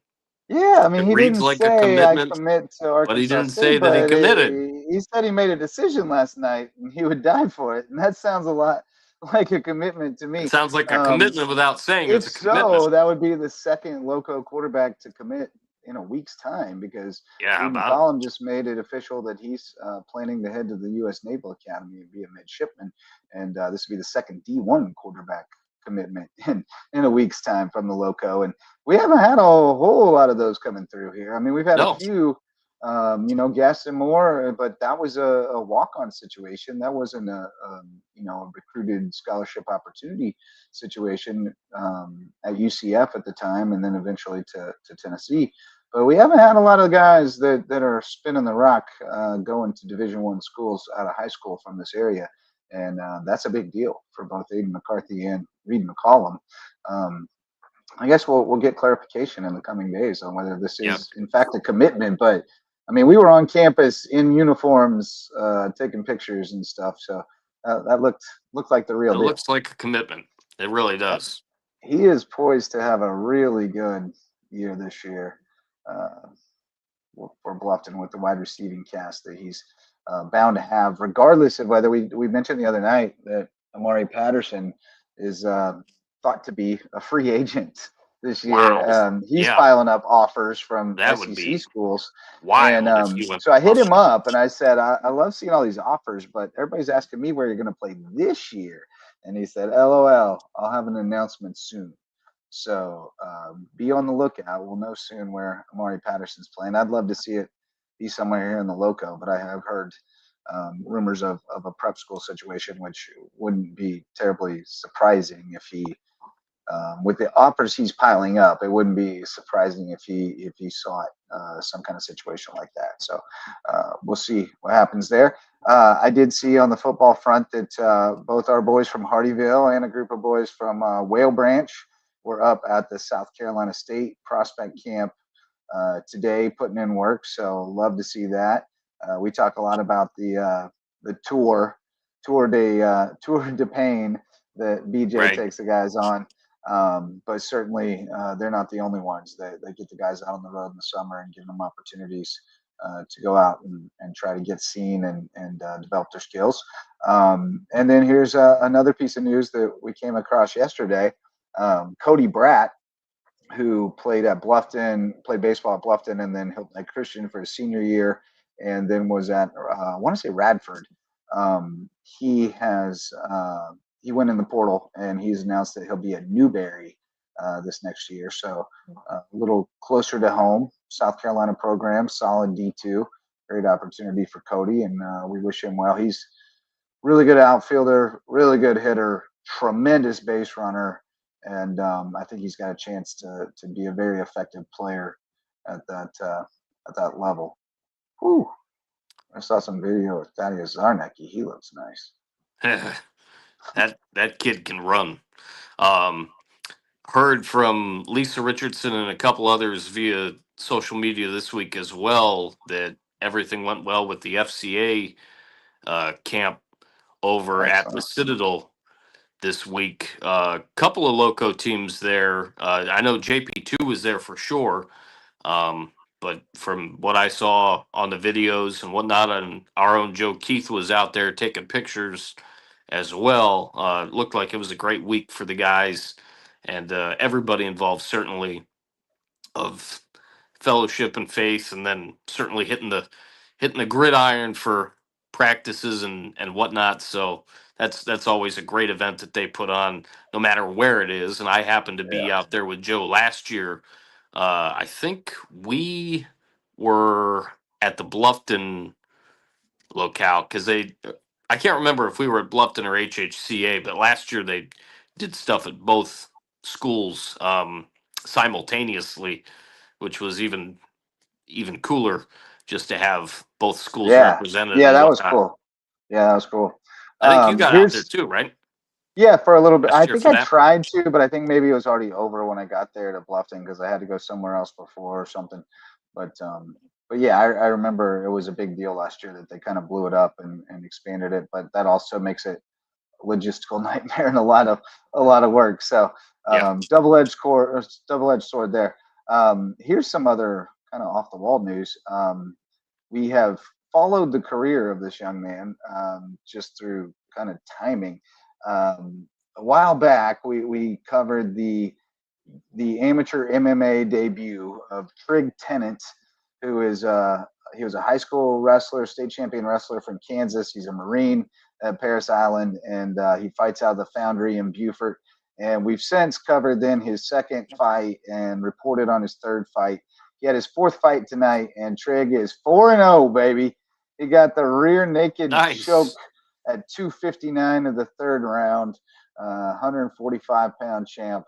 Yeah, I mean, It he reads didn't like a say I commitment, commit to but he Arkansas didn't say State, that he but committed. he said he made a decision last night and he would die for it. And that sounds a lot like a commitment to It me. sounds like a Um, commitment without saying if it's a commitment. so, that would be the second Loco quarterback to commit in a week's time, because Yeah, how Eden about it? Collum just made it official that he's planning to head to the U.S. Naval Academy and be a midshipman. And this would be the second D1 quarterback commitment in a week's time from the Loco, and we haven't had a whole lot of those coming through here. I mean, we've had a No, few, Gaston Moore, but that was a walk-on situation. That wasn't a recruited scholarship opportunity situation at UCF at the time, and then eventually to Tennessee. But we haven't had a lot of guys that are spinning the rock going to Division I schools out of high school from this area, and that's a big deal for both Aiden McCarthy and Reed McCollum. I guess we'll get clarification in the coming days on whether this yeah, is in fact a commitment. But I mean, we were on campus in uniforms, taking pictures and stuff, so that looked like the real it deal. looks like a commitment. It really does. He is poised to have a really good year this year uh, for Bluffton with the wide receiving cast that he's bound to have, regardless of whether we mentioned the other night that Amari Patterson is thought to be a free agent this year. Wow. He's Yeah, piling up offers from that would SEC be schools. And wild if you went so I hit him Bluffton. up and I said, I love seeing all these offers, but everybody's asking me where you're going to play this year. And he said, LOL, I'll have an announcement soon. So be on the lookout. We'll know soon where Amari Patterson's playing. I'd love to see it be somewhere here in the Loco, but I have heard rumors of a prep school situation, which wouldn't be terribly surprising if he, with the offers he's piling up, it wouldn't be surprising if he sought some kind of situation like that. So we'll see what happens there. I did see on the football front that both our boys from Hardyville and a group of boys from Whale Branch were up at the South Carolina State prospect camp today, putting in work. So love to see that. We talk a lot about the tour de pain that BJ Right. takes the guys on. But certainly they're not the only ones. They get the guys out on the road in the summer and give them opportunities to go out and try to get seen and develop their skills. And then here's another piece of news that we came across yesterday. Cody Bratt, who played at Bluffton, played baseball at Bluffton, and then helped at Christian for his senior year, and then was at I want to say Radford. He has he went in the portal, and he's announced that he'll be at Newberry this next year, so a little closer to home. South Carolina program, solid D2, great opportunity for Cody, and we wish him well. He's really good outfielder, really good hitter, tremendous base runner, and I think he's got a chance to be a very effective player at that level. Whew. I saw some video of Thaddeus Zarnecki. He looks nice. that kid can run. Um, Heard from Lisa Richardson and a couple others via social media this week as well that everything went well with the FCA camp over at the Excellent. Citadel this week. A couple of Loco teams there. I know JP2 was there for sure. Um, but from what I saw on the videos and whatnot, and our own Joe Keith was out there taking pictures as well. Looked like it was a great week for the guys and everybody involved, certainly of fellowship and faith, and then certainly hitting the gridiron for practices and whatnot. So that's always a great event that they put on, no matter where it is. And I happened to Yeah. be out there with Joe last year. I think we were at the Bluffton locale because I can't remember if we were at Bluffton or HHCA, but last year they did stuff at both schools simultaneously, which was even cooler just to have both schools Yeah. represented Yeah, and that was whatnot. cool. Yeah, that was cool. I think you got out there Here's too, right? Yeah, for a little bit. I Last year think for I that. tried to, but I think maybe it was already over when I got there to Bluffton because I had to go somewhere else before or something. But yeah, I remember it was a big deal last year that they kind of blew it up and expanded it. But that also makes it a logistical nightmare and a lot of work. So Yeah. double-edged sword there. Here's some other kind of off the wall news. We have followed the career of this young man just through kind of timing. A while back, we covered the amateur MMA debut of Trig Tennant, who is he was a high school wrestler, state champion wrestler from Kansas. He's a Marine at Paris Island, and he fights out of the Foundry in Beaufort. And we've since covered then his second fight and reported on his third fight. He had his fourth fight tonight, and Trigg is 4-0, baby. He got the rear naked choke Nice. at 259 of the third round. 145-pound champ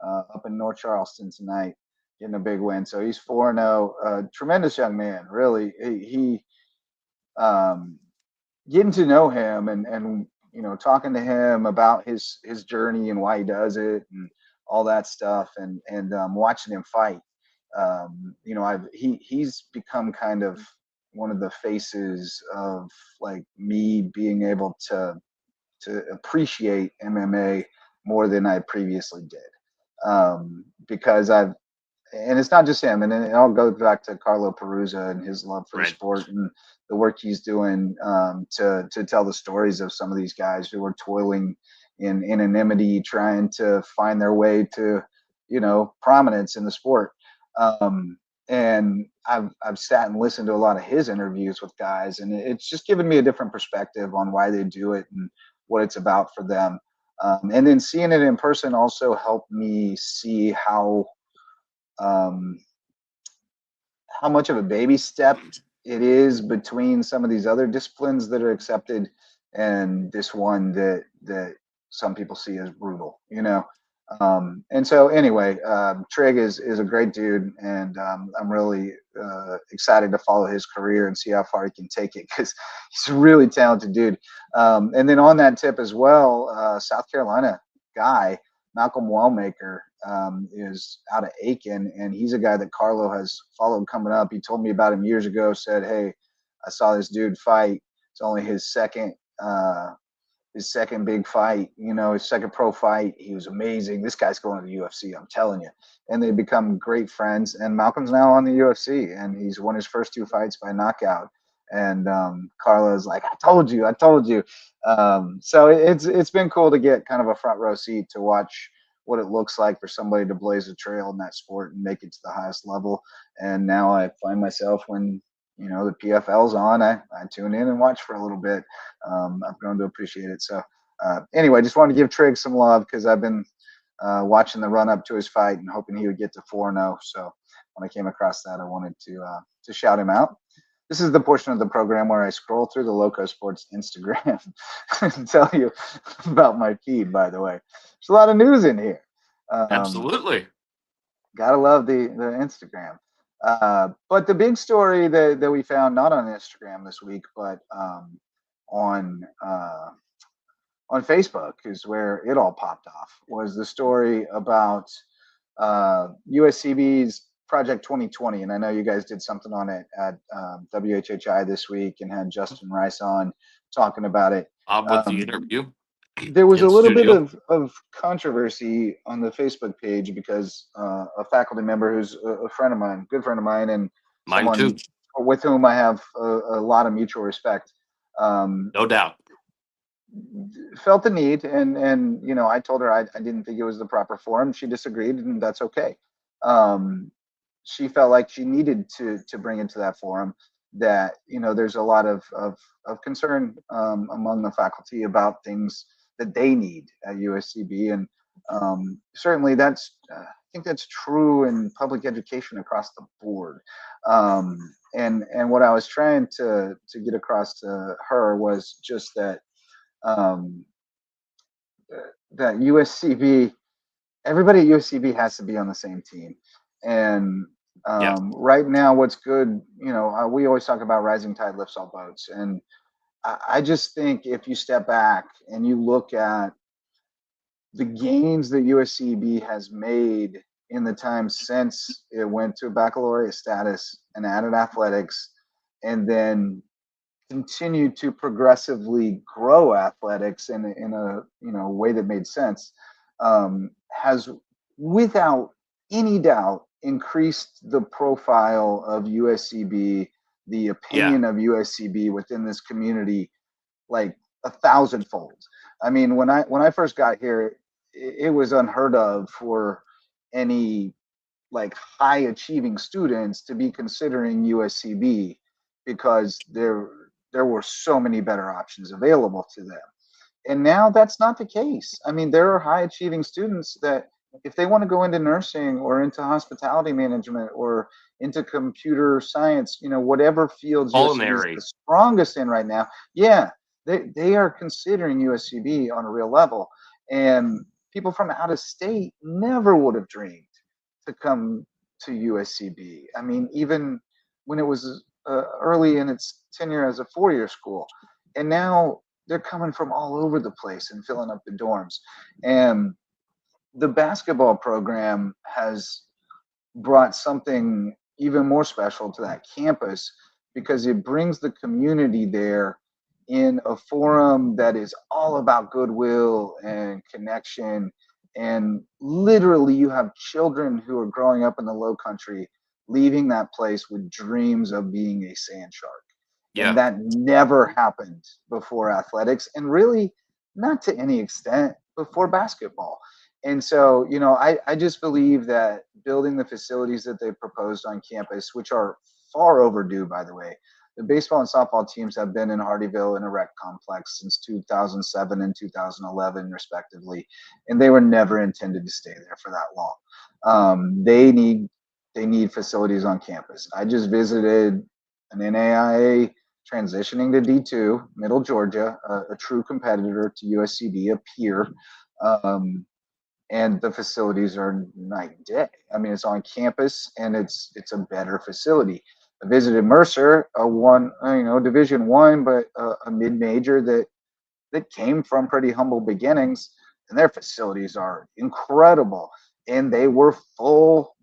up in North Charleston tonight, getting a big win. So he's 4-0. Tremendous young man, really. He getting to know him and talking to him about his journey and why he does it and all that stuff, and watching him fight. He's become kind of one of the faces of like me being able to appreciate MMA more than I previously did, because and it's not just him, and it all goes back to Carlo Perusa and his love for the Right. sport and the work he's doing to tell the stories of some of these guys who are toiling in anonymity, trying to find their way to, prominence in the sport. And I've sat and listened to a lot of his interviews with guys, and it's just given me a different perspective on why they do it and what it's about for them. And then seeing it in person also helped me see how much of a baby step it is between some of these other disciplines that are accepted and this one that some people see as brutal, and so anyway, Trigg is a great dude, and I'm really excited to follow his career and see how far he can take it, because he's a really talented dude. And then on that tip as well, South Carolina guy Malcolm Wellmaker is out of Aiken, and he's a guy that Carlo has followed coming up. He told me about him years ago, said, hey, I saw this dude fight. It's only his second big fight, his second pro fight. He was amazing. This guy's going to the UFC, I'm telling you. And they become great friends. And Malcolm's now on the UFC, and he's won his first two fights by knockout. And Carla's like, I told you. So it's been cool to get kind of a front row seat to watch what it looks like for somebody to blaze a trail in that sport and make it to the highest level. And now I find myself, when the PFL's on, I tune in and watch for a little bit. I've grown to appreciate it. So anyway, just wanted to give Trigg some love, because I've been watching the run up to his fight and hoping he would get to 4-0. So when I came across that, I wanted to shout him out. This is the portion of the program where I scroll through the LowcoSports Instagram and tell you about my feed, by the way. There's a lot of news in here. Absolutely. Gotta love the Instagram. But the big story that we found, not on Instagram this week, but on Facebook, is where it all popped off, was the story about USCB's Project 2020. And I know you guys did something on it at WHHI this week and had Justin Rice on talking about it. With the interview. There was a little bit studio. of controversy on the Facebook page, because a faculty member who's a friend of mine, good friend of mine, and Mine someone too. with whom I have a lot of mutual respect, No doubt. felt the need, and I told her I didn't think it was the proper forum. She disagreed, and that's okay. She felt like she needed to bring it to that forum, that there's a lot of concern among the faculty about things that they need at USCB, and certainly I think that's true in public education across the board. And what I was trying to get across to her was just that that USCB, everybody at USCB has to be on the same team. And Yeah. right now, what's good, we always talk about rising tide lifts all boats. And I just think if you step back and you look at the gains that USCB has made in the time since it went to baccalaureate status and added athletics, and then continue to progressively grow athletics in a way that made sense, has without any doubt increased the profile of USCB, the opinion of USCB within this community, like 1,000-fold. I mean, when I first got here, it was unheard of for any like high achieving students to be considering USCB, because there were so many better options available to them. And now that's not the case. I mean, there are high achieving students that if they want to go into nursing or into hospitality management or into computer science, whatever fields USCB is the Culinary. strongest in right now, yeah, they are considering USCB on a real level. And people from out of state never would have dreamed to come to USCB. I mean, even when it was early in its tenure as a 4-year school. And now they're coming from all over the place and filling up the dorms. And the basketball program has brought something even more special to that campus because it brings the community there in a forum that is all about goodwill and connection. And literally, you have children who are growing up in the low country leaving that place with dreams of being a sand shark. And Yeah. that never happened before athletics, and really not to any extent before basketball. And so, I just believe that building the facilities that they proposed on campus, which are far overdue, by the way. The baseball and softball teams have been in Hardyville in a rec complex since 2007 and 2011, respectively, and they were never intended to stay there for that long. They need facilities on campus. I just visited an NAIA transitioning to D2, Middle Georgia, a true competitor to USCB, a peer. And the facilities are night and day. I mean, it's on campus and it's a better facility. I visited Mercer, Division One, but a mid major that came from pretty humble beginnings, and their facilities are incredible. And they were full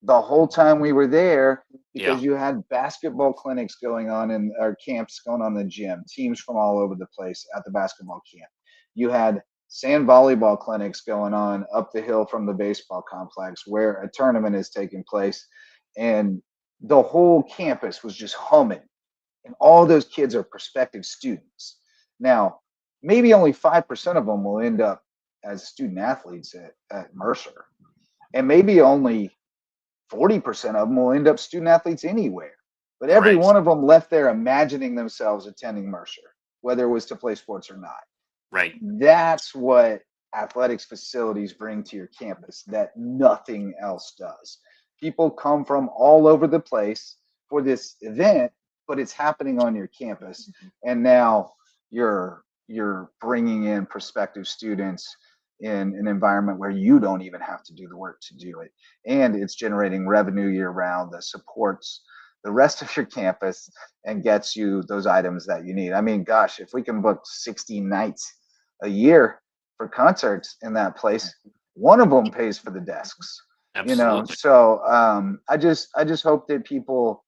the whole time we were there Yeah. because you had basketball clinics going on in our camps going on in the gym, teams from all over the place at the basketball camp. You had sand volleyball clinics going on up the hill from the baseball complex where a tournament is taking place. And the whole campus was just humming. And all those kids are prospective students. Now, maybe only 5% of them will end up as student athletes at Mercer. And maybe only 40% of them will end up student athletes anywhere. But every Right. one of them left there imagining themselves attending Mercer, whether it was to play sports or not. Right. That's what athletics facilities bring to your campus that nothing else does. People come from all over the place for this event, but it's happening on your campus. And now you're bringing in prospective students in an environment where you don't even have to do the work to do it. And it's generating revenue year round that supports the rest of your campus and gets you those items that you need. I mean, gosh, if we can book 60 nights a year for concerts in that place, one of them pays for the desks. Absolutely. So I just hope that people.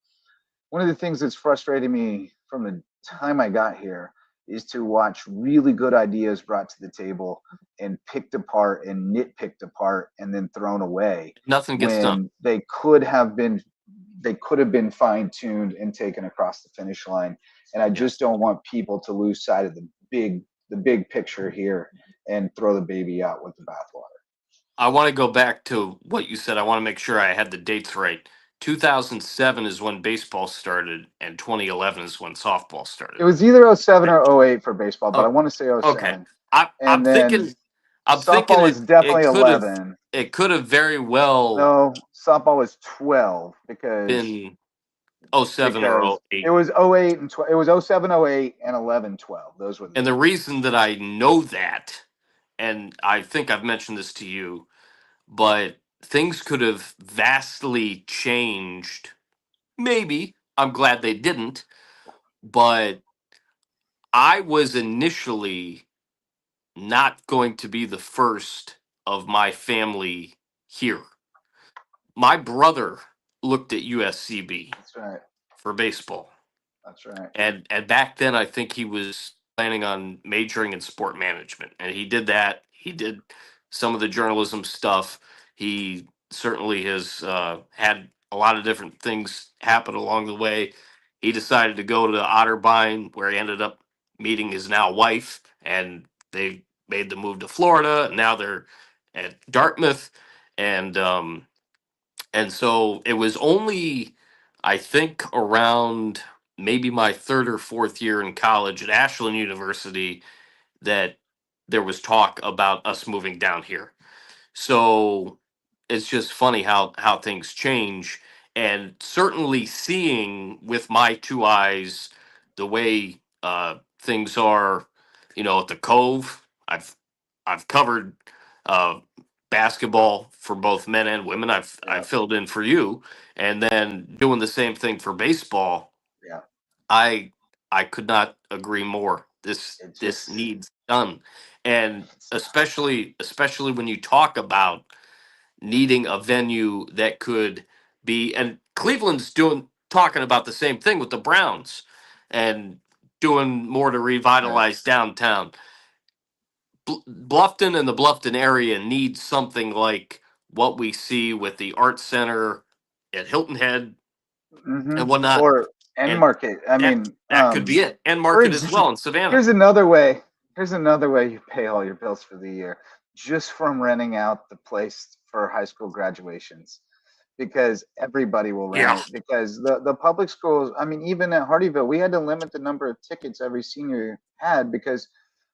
One of the things that's frustrated me from the time I got here is to watch really good ideas brought to the table and picked apart and nitpicked apart and then thrown away Nothing gets done. when they could have been fine-tuned and taken across the finish line. And I just don't want people to lose sight of the big picture here and throw the baby out with the bathwater. I want to go back to what you said. I want to make sure I had the dates right. 2007 is when baseball started, and 2011 is when softball started. It was either 07 or 08 for baseball, but I Oh, want to say okay. 07. I'm And then thinking. I'm thinking softball was definitely it could have 11. very well No, softball was 12 been 07 or because it 08. was 08 and it was 07, 08 and 11, 12. Those were the And the two. reason that I know that, and I think I've mentioned this to you, but things could have vastly changed. Maybe. I'm glad they didn't. But I was initially not going to be the first of my family here. My brother looked at USCB That's right. for baseball. That's right. And back then I think he was planning on majoring in sport management. And he did that. He did some of the journalism stuff. He certainly has had a lot of different things happen along the way. He decided to go to Otterbein, where he ended up meeting his now wife, and they made the move to Florida. Now they're at Dartmouth, and so it was only, I think, around maybe my third or fourth year in college at Ashland University that there was talk about us moving down here. So it's just funny how things change, and certainly seeing with my two eyes the way things are, at the Cove. I've covered uh, basketball for both men and women. I've Yeah, filled in for you, and then doing the same thing for baseball. yeah. I I could not agree more. It This just needs done, and it's especially when you talk about needing a venue that could be, and Cleveland's doing talking about the same thing with the Browns and doing more to right. revitalize downtown. Bluffton and the Bluffton area needs something like what we see with the Art Center at Hilton Head Hmm. and whatnot, Or end and market. I that mean, that could be it. And for market as example, well in Savannah. here's another way. Here's another way you pay all your bills for the year, just from renting out the place for high school graduations, because everybody will rent Yeah, it. Because the public schools, I mean, even at Hardyville, we had to limit the number of tickets every senior had because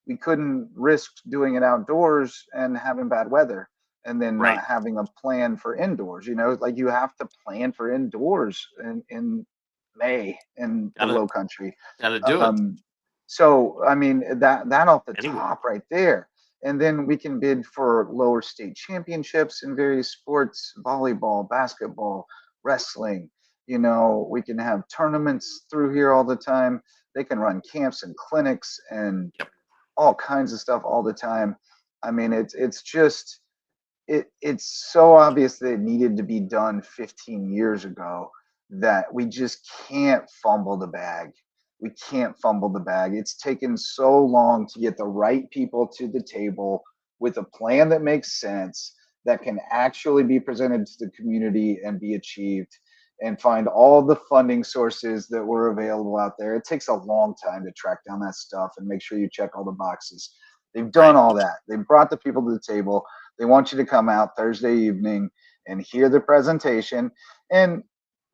we couldn't risk doing it outdoors and having bad weather and then right. not having a plan for indoors. Like you have to plan for indoors in May in the Gotta low country. gotta do it Um, so I mean that off the anyway. top right there. And then we can bid for lower state championships in various sports, volleyball, basketball, wrestling. We can have tournaments through here all the time. They can run camps and clinics and Yep. all kinds of stuff all the time. I mean, it's just it's so obvious that it needed to be done 15 years ago that we just can't fumble the bag. We can't fumble the bag. It's taken so long to get the right people to the table with a plan that makes sense, that can actually be presented to the community and be achieved, and find all the funding sources that were available out there. It takes a long time to track down that stuff and make sure you check all the boxes. They've done Right. all that. They brought the people to the table. They want you to come out Thursday evening and hear the presentation. And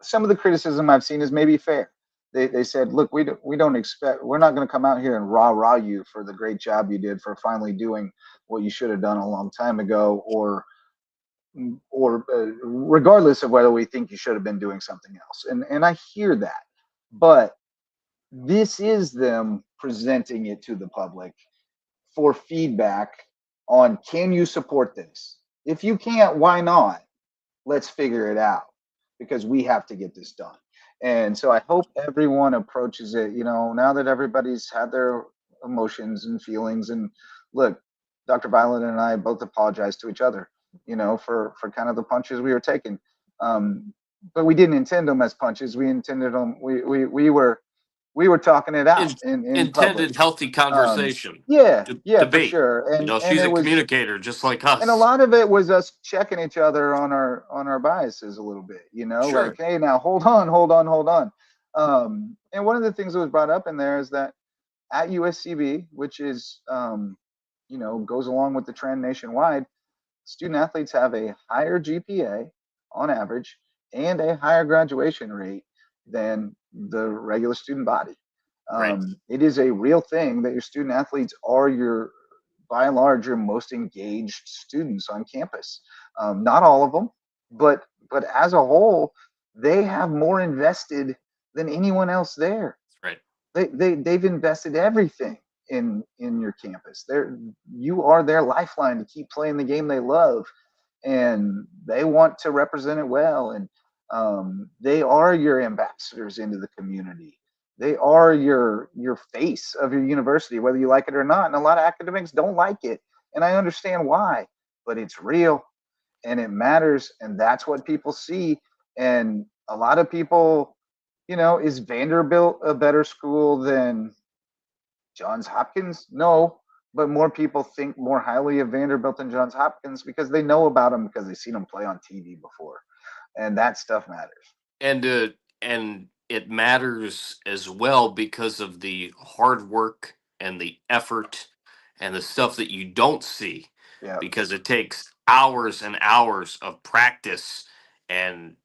some of the criticism I've seen is maybe fair. They said, look, we don't expect, we're not going to come out here and rah you for the great job you did for finally doing what you should have done a long time ago, or regardless of whether we think you should have been doing something else. And I hear that, but this is them presenting it to the public for feedback on, can you support this? If you can't, why not? Let's figure it out, because we have to get this done. And so I hope everyone approaches it, now that everybody's had their emotions and feelings. And look, Dr. Violet and I both apologize to each other, for kind of the punches we were taking. But we didn't intend them as punches. We intended them. We were talking it out In, in public. intended healthy conversation, Yeah, for debate. sure. And She's it a was, communicator just like and a us. lot of it was us checking each other on our biases a little bit, like, Sure. hey, now hold on. And one of the things that was brought up in there is that at USCB, which is goes along with the trend nationwide, student athletes have a higher GPA on average and a higher graduation rate than the regular student body. Right. It is a real thing that your student athletes are by and large, your most engaged students on campus. Not all of them, but as a whole, they have more invested than anyone else there. Right. They've invested everything in your campus. You are their lifeline to keep playing the game they love, and they want to represent it well. And they are your ambassadors into the community. They are your face of your university, whether you like it or not. And a lot of academics don't like it, and I understand why, but it's real and it matters, and that's what people see. And a lot of people, is Vanderbilt a better school than Johns Hopkins? No, but more people think more highly of Vanderbilt than Johns Hopkins because they know about them, because they've seen them play on TV before, and that stuff matters. And it matters as well because of the hard work and the effort and the stuff that you don't see, Yeah. because it takes hours and hours of practice and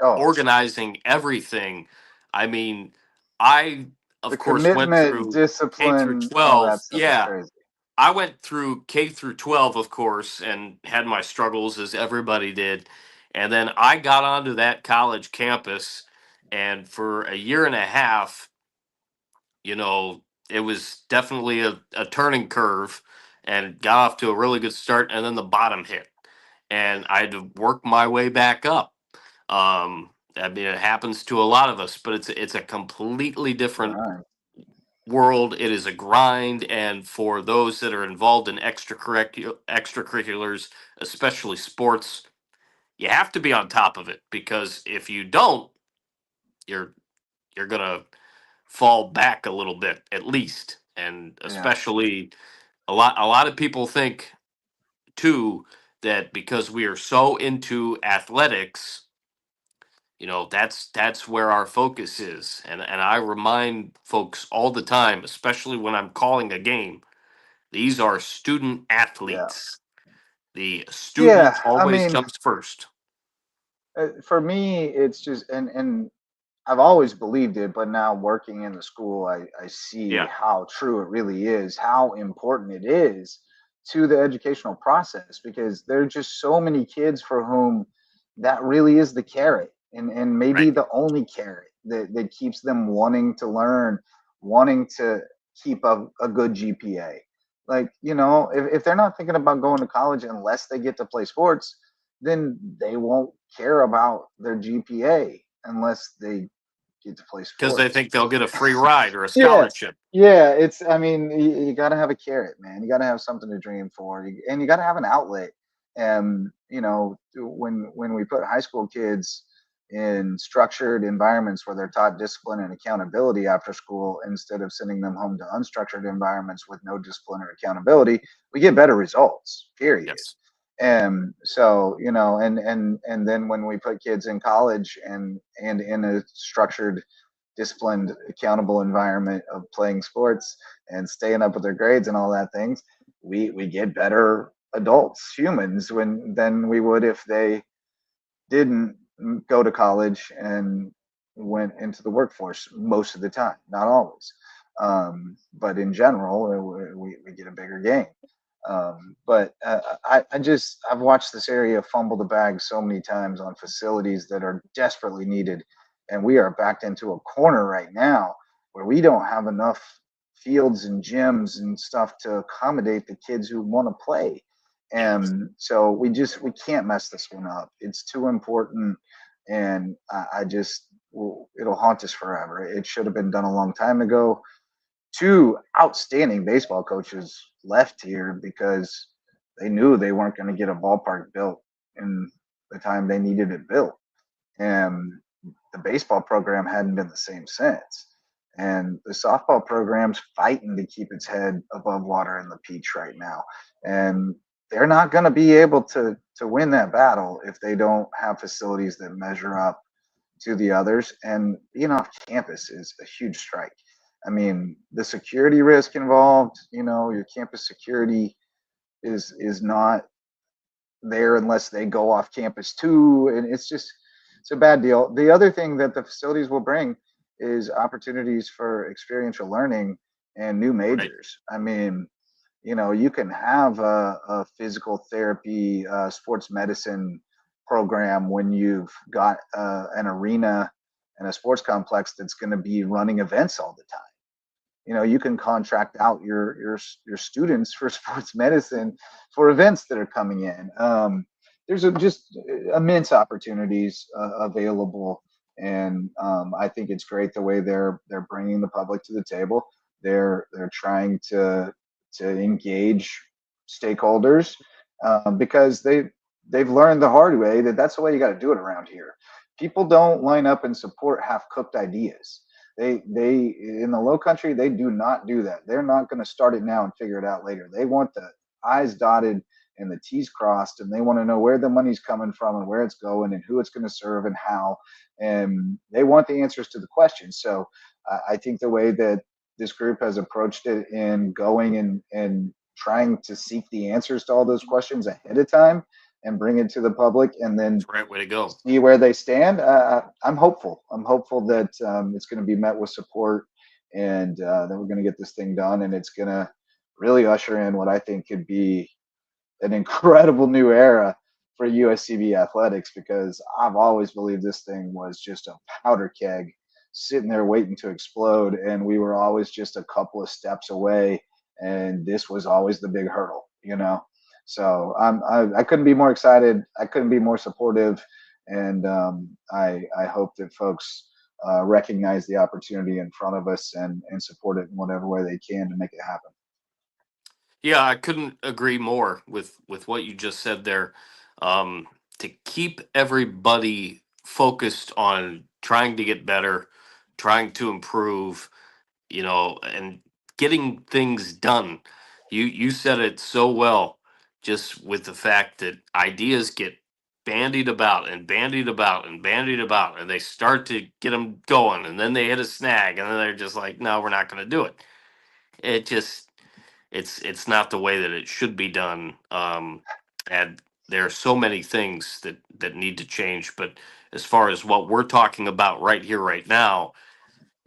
Oh, organizing everything. I mean, I the of course went commitment, through K through discipline, all 12. that stuff is Yeah, crazy. I went through K through 12, of course, and had my struggles as everybody did. And then I got onto that college campus, and for a year and a half, it was definitely a turning curve and got off to a really good start. And then the bottom hit, and I had to work my way back up. I mean, it happens to a lot of us, but it's a completely different Right. world. It is a grind, and for those that are involved in extracurriculars, especially sports, you have to be on top of it, because if you don't, you're you're gonna fall back a little bit at least. And Yeah. especially, a lot of people think too that because we are so into athletics, that's where our focus is. And I remind folks all the time, especially when I'm calling a game, these are student Yeah. athletes. The Yeah. student I always mean, comes first. for me, it's just, and I've always believed it, but now working in the school, I see Yeah, how true it really is, how important it is to the educational process, because there are just so many kids for whom that really is the carrot, and maybe right. the only carrot that keeps them wanting to learn, wanting to keep a good GPA. Like, if they're not thinking about going to college unless they get to play sports, then they won't care about their GPA unless they get to play Because they sports. think they'll get a free ride or a Yeah, scholarship. yeah. I mean, you got to have a carrot, man. You got to have something to dream for, and you got to have an outlet. And when we put high school kids in structured environments where they're taught discipline and accountability after school, instead of sending them home to unstructured environments with no discipline or accountability, we get better results. Period. Yes. And so, and then when we put kids in college and in a structured, disciplined, accountable environment of playing sports and staying up with their grades and all that things, we get better adults, humans, than we would if they didn't go to college and went into the workforce most of the time, not always. But in general, we get a bigger gain. But I've watched this area fumble the bag so many times on facilities that are desperately needed, and we are backed into a corner right now where we don't have enough fields and gyms and stuff to accommodate the kids who want to play. Yeah. And so we can't mess this one up. It's too important, and I just it'll haunt us forever. It should have been done a long time ago. Two outstanding baseball coaches left here because they knew they weren't going to get a ballpark built in the time they needed it built. And the baseball program hadn't been the same since. And the softball program's fighting to keep its head above water in the Peach right now. And they're not going to be able to win that battle if they don't have facilities that measure up to the others. And being off campus is a huge strike. I mean, the security risk involved, your campus security is not there unless they go off campus too. And it's a bad deal. The other thing that the facilities will bring is opportunities for experiential learning and new Right. majors. I mean, you can have a physical therapy, sports medicine program when you've got an arena and a sports complex that's going to be running events all the time. You can contract out your students for sports medicine for events that are coming in. There's just immense opportunities available, and I think it's great the way they're bringing the public to the table. They're trying to engage stakeholders because they've learned the hard way that that's the way you got to do it around here. People don't line up and support half cooked ideas. They in the low country, they do not do that. They're not going to start it now and figure it out later. They want the I's dotted and the T's crossed, and they want to know where the money's coming from and where it's going and who it's going to serve and how. And they want the answers to the questions. So I think the way that this group has approached it in going and trying to seek the answers to all those questions ahead of time and bring it to the public, and then It's the right way to go. see where they stand. I'm hopeful. I'm hopeful that it's going to be met with support, and that we're going to get this thing done, and it's going to really usher in what I think could be an incredible new era for USCB athletics, because I've always believed this thing was just a powder keg sitting there waiting to explode, and we were always just a couple of steps away, and this was always the big hurdle. So I couldn't be more excited. I couldn't be more supportive, and I hope that folks recognize the opportunity in front of us and support it in whatever way they can to make it happen. Yeah, I couldn't agree more with what you just said there. Um, to keep everybody focused on trying to get better, trying to improve, and getting things done. You said it so well, just with the fact that ideas get bandied about and bandied about and bandied about, and they start to get them going, and then they hit a snag, and then they're just like, no, we're not going to do it. It just it's not the way that it should be done. And there are so many things that need to change. But as far as what we're talking about right here, right now,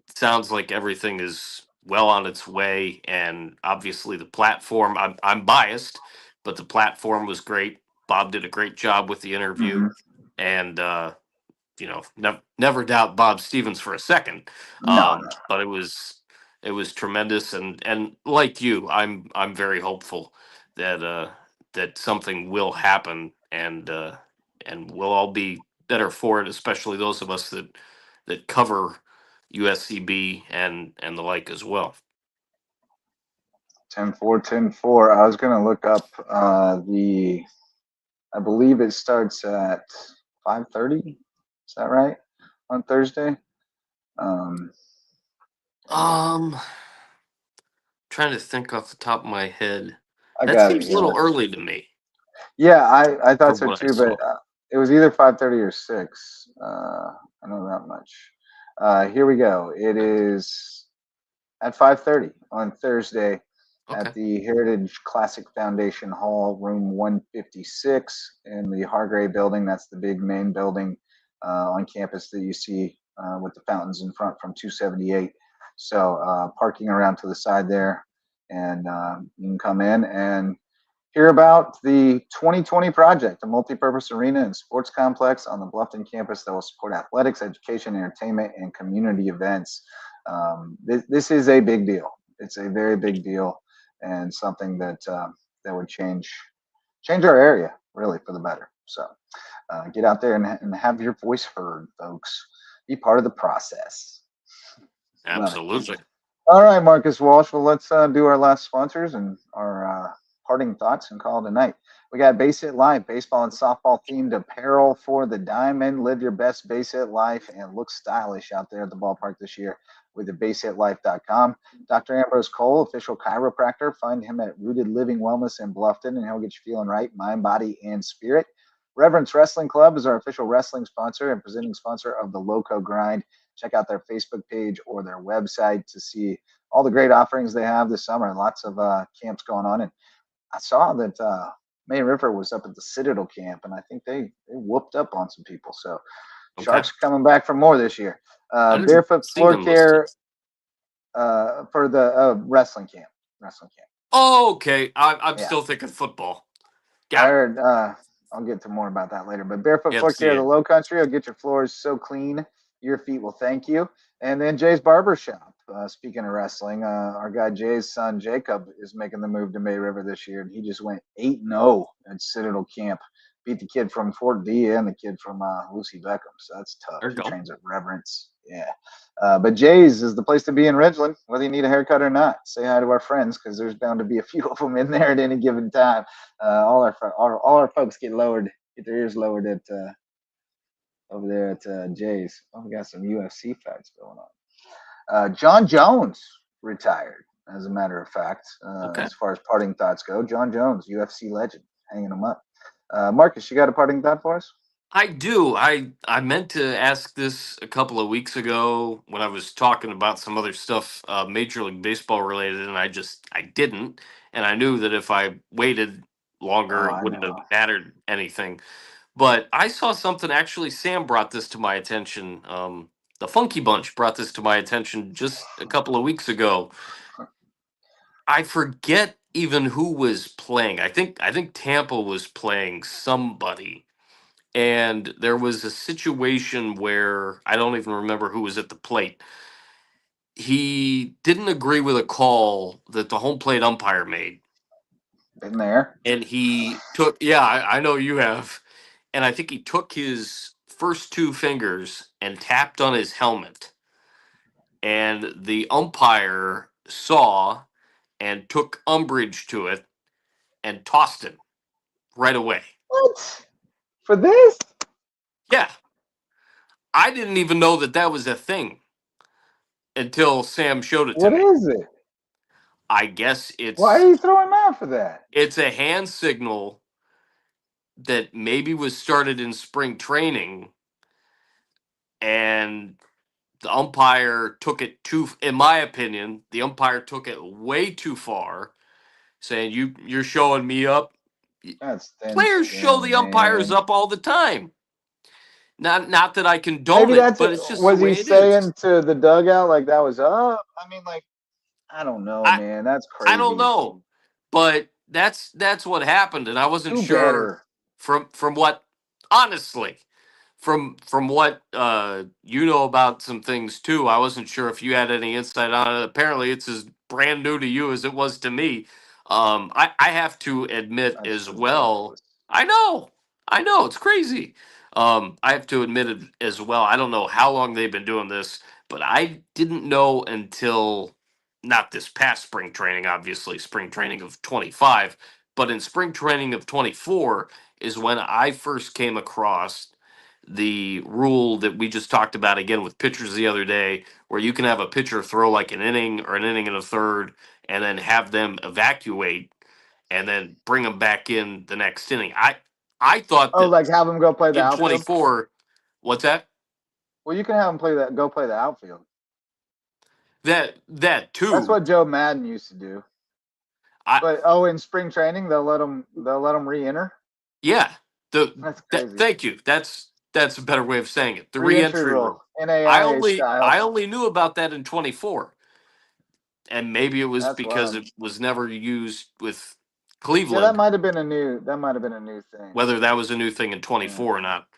it sounds like everything is well on its way. And obviously, the platform. I'm biased, but the platform was great. Bob did a great job with the interview, Mm-hmm. and never doubt Bob Stevens for a second. No, no. But it was tremendous, and like you, I'm very hopeful that that something will happen, and we'll all be better for it, especially those of us that cover USCB and the like as well. 10-4, 10-4. I was going to look up I believe it starts at 5:30. Is that right? On Thursday? Um, Trying to think off the top of my head. I That got it seems a little here. early to me Yeah, I thought from so what I too, but saw. it was either 5:30 or 6. I know that much. Here we go. It is at 5:30 on Thursday at Okay. the Heritage Classic Foundation Hall, room 156 in the Hargrave building. That's the big main building on campus that you see with the fountains in front from 278. So parking around to the side there, and you can come in and hear about the 2020 project, a multi-purpose arena and sports complex on the Bluffton campus that will support athletics, education, entertainment, and community events. This is a big deal. It's a very big deal, and something that would change our area really for the better. So get out there and have your voice heard, folks. Be part of the process. Love it. Absolutely. All right, Marcus Walsh. Well, let's do our last sponsors and our parting thoughts and call it a night. We got Base Hit Life, baseball and softball themed apparel for the diamond. Live your best base hit life and look stylish out there at the ballpark this year with the basehitlife.com. Dr. Ambrose Cole, official chiropractor. Find him at Rooted Living Wellness in Bluffton, and he'll get you feeling right, mind, body, and spirit. Reverence Wrestling Club is our official wrestling sponsor and presenting sponsor of the Lowco Grind. Check out their Facebook page or their website to see all the great offerings they have this summer. Lots of camps going on. And I saw that May River was up at the Citadel camp, and I think they whooped up on some people. So Okay. Sharks coming back for more this year. I didn't Barefoot see Floor them listed. Care for the wrestling camp. Oh, okay. I'm Yeah. still thinking football. I Got it. heard. I'll get to more about that later. But Barefoot Floor Care of the FCA. Low Country will get your floors so clean your feet will thank you. And then Jay's Barber Shop. Speaking of wrestling, our guy Jay's son Jacob is making the move to May River this year, and he just went 8-0 at Citadel Camp. Beat the kid from Fort D and the kid from Lucy Beckham. So that's tough. There you He go. trains at Reverence. Yeah. But Jay's is the place to be in Ridgeland, whether you need a haircut or not. Say hi to our friends, because there's bound to be a few of them in there at any given time. All our folks get their ears lowered at over there at Jay's. Oh, we got some UFC fights going on. John Jones retired, as a matter of fact. Okay. As far as parting thoughts go, John Jones, UFC legend, hanging them up. Marcus, you got a parting thought for us? I do. I meant to ask this a couple of weeks ago when I was talking about some other stuff, Major League Baseball related, and I didn't. And I knew that if I waited Oh, longer, it I wouldn't have know. mattered anything. But I saw something. Actually, Sam brought this to my attention. The Funky Bunch brought this to my attention just a couple of weeks ago. I forget even who was playing. I think Tampa was playing somebody, and there was a situation where I don't even remember who was at the plate. He didn't agree with a call that the home plate umpire made, Been there. and he took. Yeah, I know you have, and I think he took his first two fingers and tapped on his helmet, and the umpire saw and took umbrage to it and tossed him right away. What? For this? Yeah, I didn't even know that that was a thing until Sam showed it to What me. is it? I guess Why are you throwing him out for that? it's a hand signal that maybe was started in spring training, and the umpire took it too. In my opinion, the umpire took it way too far, saying you're showing me up. That's thin Players show skin, the umpires man. up all the time. Not that I condone Maybe it, that's but it. it's just the Was he way it is. saying to the dugout like that was up? I mean, like, I don't know, I man. That's I don't crazy. know, but that's what happened, and I wasn't Do sure better. from what, honestly, from what you know about some things too. I wasn't sure if you had any insight on it. Apparently, it's as brand new to you as it was to me. I have to admit That's as well. ridiculous. I know it's crazy. I have to admit it as well. I don't know how long they've been doing this, but I didn't know until not this past spring training, obviously, spring training of 25, but in spring training of 24 is when I first came across the rule that we just talked about again with pitchers the other day, where you can have a pitcher throw like an inning or an inning and a third, and then have them evacuate and then bring them back in the next inning. I thought Oh, that like have him go play the in outfield? 24, what's that? Well, you can have him go play the outfield. That That's too. what Joe Madden used to do. I But in spring training they'll let him re-enter. Yeah, That's crazy. thank you. That's a better way of saying it. The Re-entry reentry rule, rule. NAIA style. I only knew about that in 24, and maybe it was That's because wild. it was never used with Yeah, that Cleveland. might have been a new thing. Whether that was a new thing in Yeah. 24 or not,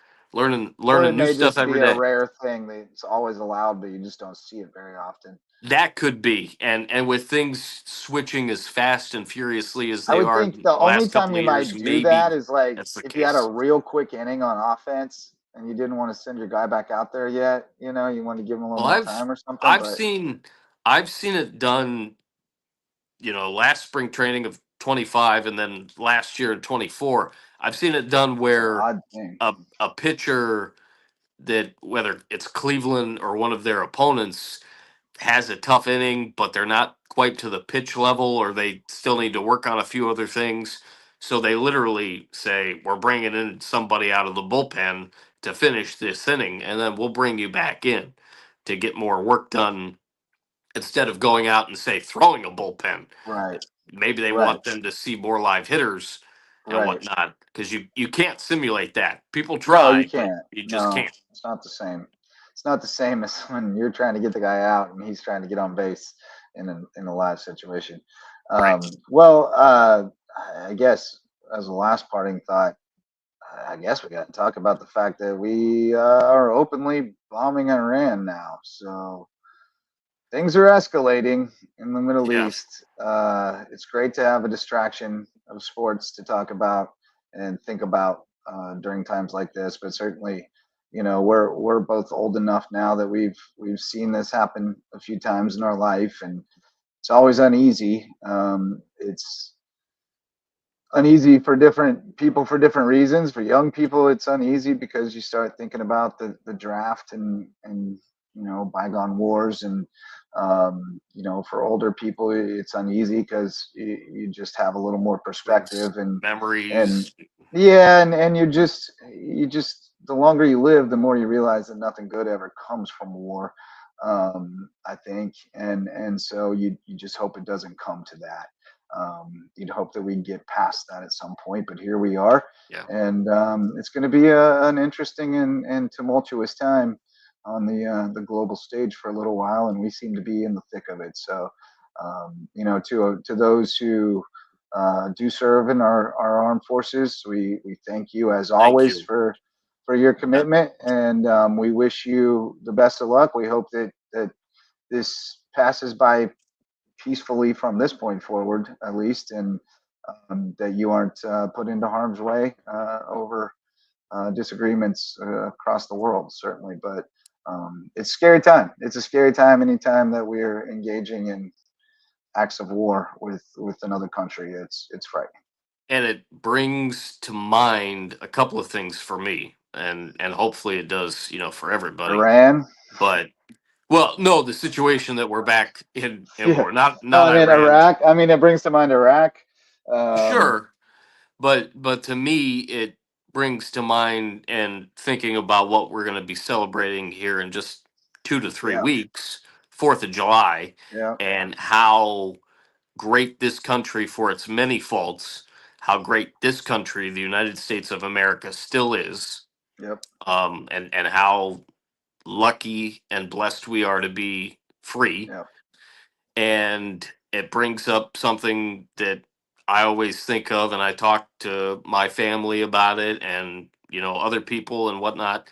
Or it learning new may stuff just every be a day. rare thing that's always allowed, but you just don't see it very often. That could be, and with things switching as fast and furiously as I they would are think in the the only last time couple you of years, might do that maybe is like that's the if you had a case. real quick inning on offense and you didn't want to send your guy back out there yet. You want to give him a little Well, more time or something. I've But seen I've seen it done, last spring training of 25 and then last year in 24. I've seen it done it's an where odd thing. a pitcher that, whether it's Cleveland or one of their opponents, has a tough inning, but they're not quite to the pitch level, or they still need to work on a few other things. So they literally say, we're bringing in somebody out of the bullpen to finish this inning, and then we'll bring you back in to get more work done, instead of going out and, say, throwing a bullpen. Right. Maybe they Right. want them to see more live hitters and Right. whatnot, because you can't simulate that. People No, you try, but can't. you just No, can't. it's not the same. It's not the same as when you're trying to get the guy out and he's trying to get on base in a live situation. Right. Well, I guess as a last parting thought, I guess we got to talk about the fact that we are openly bombing Iran now. So things are escalating in the Middle Yeah. East. It's great to have a distraction of sports to talk about and think about during times like this. But certainly, we're both old enough now that we've seen this happen a few times in our life, and it's always uneasy. It's uneasy for different people for different reasons. For young people, it's uneasy because you start thinking about the draft and bygone wars, and for older people, it's uneasy because you just have a little more Brings perspective and memories. yeah, and you just the longer you live, the more you realize that nothing good ever comes from war. I think, and so you just hope it doesn't come to that. You'd hope that we get past that at some point, but here we are, Yeah. and it's going to be an interesting and tumultuous time on the global stage for a little while, and we seem to be in the thick of it. So, to those who do serve in our armed forces. We thank you as Thank always you. for your commitment, and we wish you the best of luck. We hope that this passes by peacefully from this point forward, at least, and that you aren't put into harm's way over disagreements across the world, certainly. But it's a scary time. It's a scary time anytime that we're engaging in acts of war with another country. It's frightening. And it brings to mind a couple of things for me, and hopefully it does, for everybody. Iran. But well, no, the situation that we're back in Yeah. war, not No, I mean Iran. Iraq. I mean, it brings to mind Iraq. Sure, but to me it brings to mind and thinking about what we're going to be celebrating here in just 2 to 3 Yeah. weeks, 4th of July, Yeah. and how great this country, for its many faults, how great this country, the United States of America, still is, Yep. and how lucky and blessed we are to be free. Yep. And it brings up something that I always think of, and I talk to my family about it, and other people and whatnot.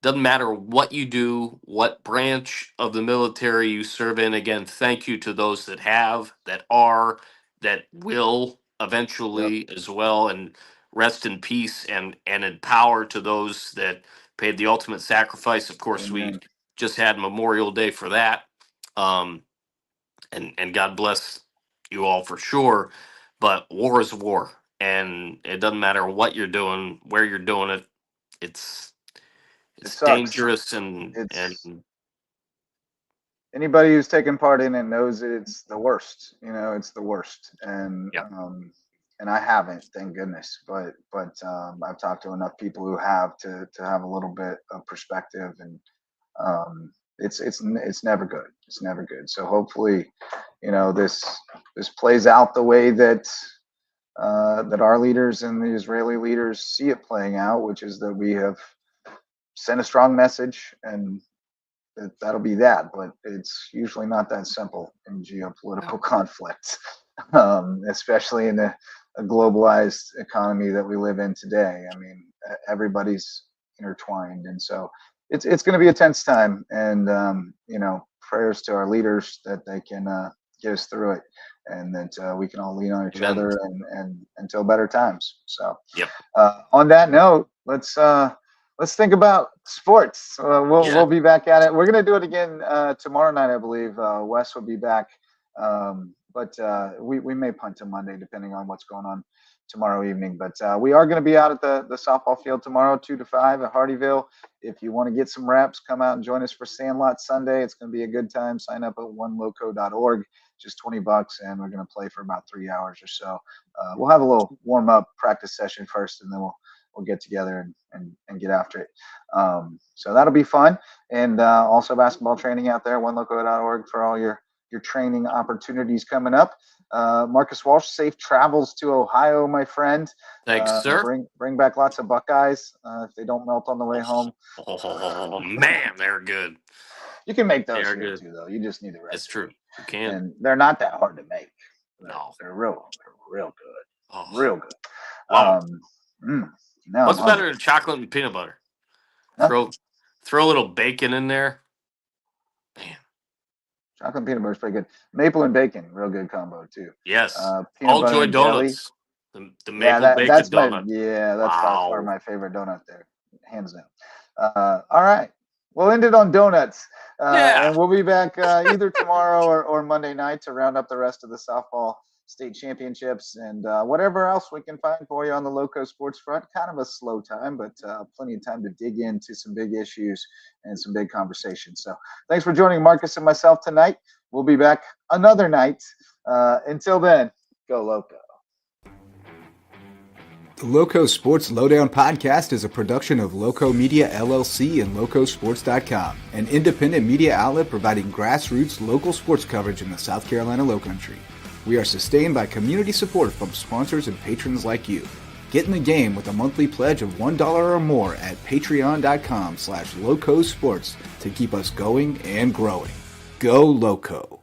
Doesn't matter what you do, what branch of the military you serve in. Again, thank you to those that have, that are, that will Yep. eventually as well, and rest in peace and in power to those that paid the ultimate sacrifice. Of course, we Amen. just had Memorial Day for that, um, and God bless you all for sure. But war is war, and it doesn't matter what you're doing, where you're doing it. It's It it's sucks. dangerous and It's anybody who's taken part in it knows it's the worst. It's the worst. yeah. And I haven't, thank goodness. But I've talked to enough people who have to have a little bit of perspective, and it's never good. It's never good. So hopefully, this plays out the way that that our leaders and the Israeli leaders see it playing out, which is that we have sent a strong message, and that'll be that. But it's usually not that simple in geopolitical conflict, especially in a globalized economy that we live in today. I mean, everybody's intertwined, and so it's going to be a tense time. And prayers to our leaders that they can get us through it, and that we can all lean on each Amen. other and until better times. So, Yep. on that note, let's think about sports. We'll be back at it. We're gonna do it again tomorrow night, I believe. Wes will be back, but we may punt to Monday depending on what's going on tomorrow evening. But we are going to be out at the softball field tomorrow, 2 to 5 at Hardyville. If you want to get some reps, come out and join us for Sandlot Sunday. It's going to be a good time. Sign up at oneloco.org. Just $20, and we're going to play for about 3 hours or so. We'll have a little warm up practice session first, and then we'll get together and get after it. So that'll be fun. And also basketball training out there, oneloco.org for all your training opportunities coming up. Marcus Walsh, safe travels to Ohio, my friend. Thanks, sir. Bring back lots of Buckeyes if they don't melt on the way home. Oh man, they're good. You can make those They are here good. too, though. You just need the recipe. It's true. You can. And they're not that hard to make. No. They're real good. Oh, Real good. wow. Now What's I'm better hungry. than chocolate and peanut butter? Huh? Throw a little bacon in there. Man. Chocolate and peanut butter is pretty good. Maple and bacon, real good combo too. Yes. Peanut All butter Joy and jelly. Donuts. The maple bacon That's donut. that's by far Wow. my favorite donut there, hands down. All right, we'll end it on donuts, Yeah. and we'll be back either tomorrow or Monday night to round up the rest of the softball state championships and whatever else we can find for you on the Loco Sports front. Kind of a slow time, but plenty of time to dig into some big issues and some big conversations. So thanks for joining Marcus and myself tonight. We'll be back another night. Until then, go Loco. The Loco Sports Lowdown podcast is a production of Loco Media LLC and LowcoSports.com, an independent media outlet providing grassroots local sports coverage in the South Carolina Lowcountry. We are sustained by community support from sponsors and patrons like you. Get in the game with a monthly pledge of $1 or more at patreon.com/LowcoSports to keep us going and growing. Go Loco!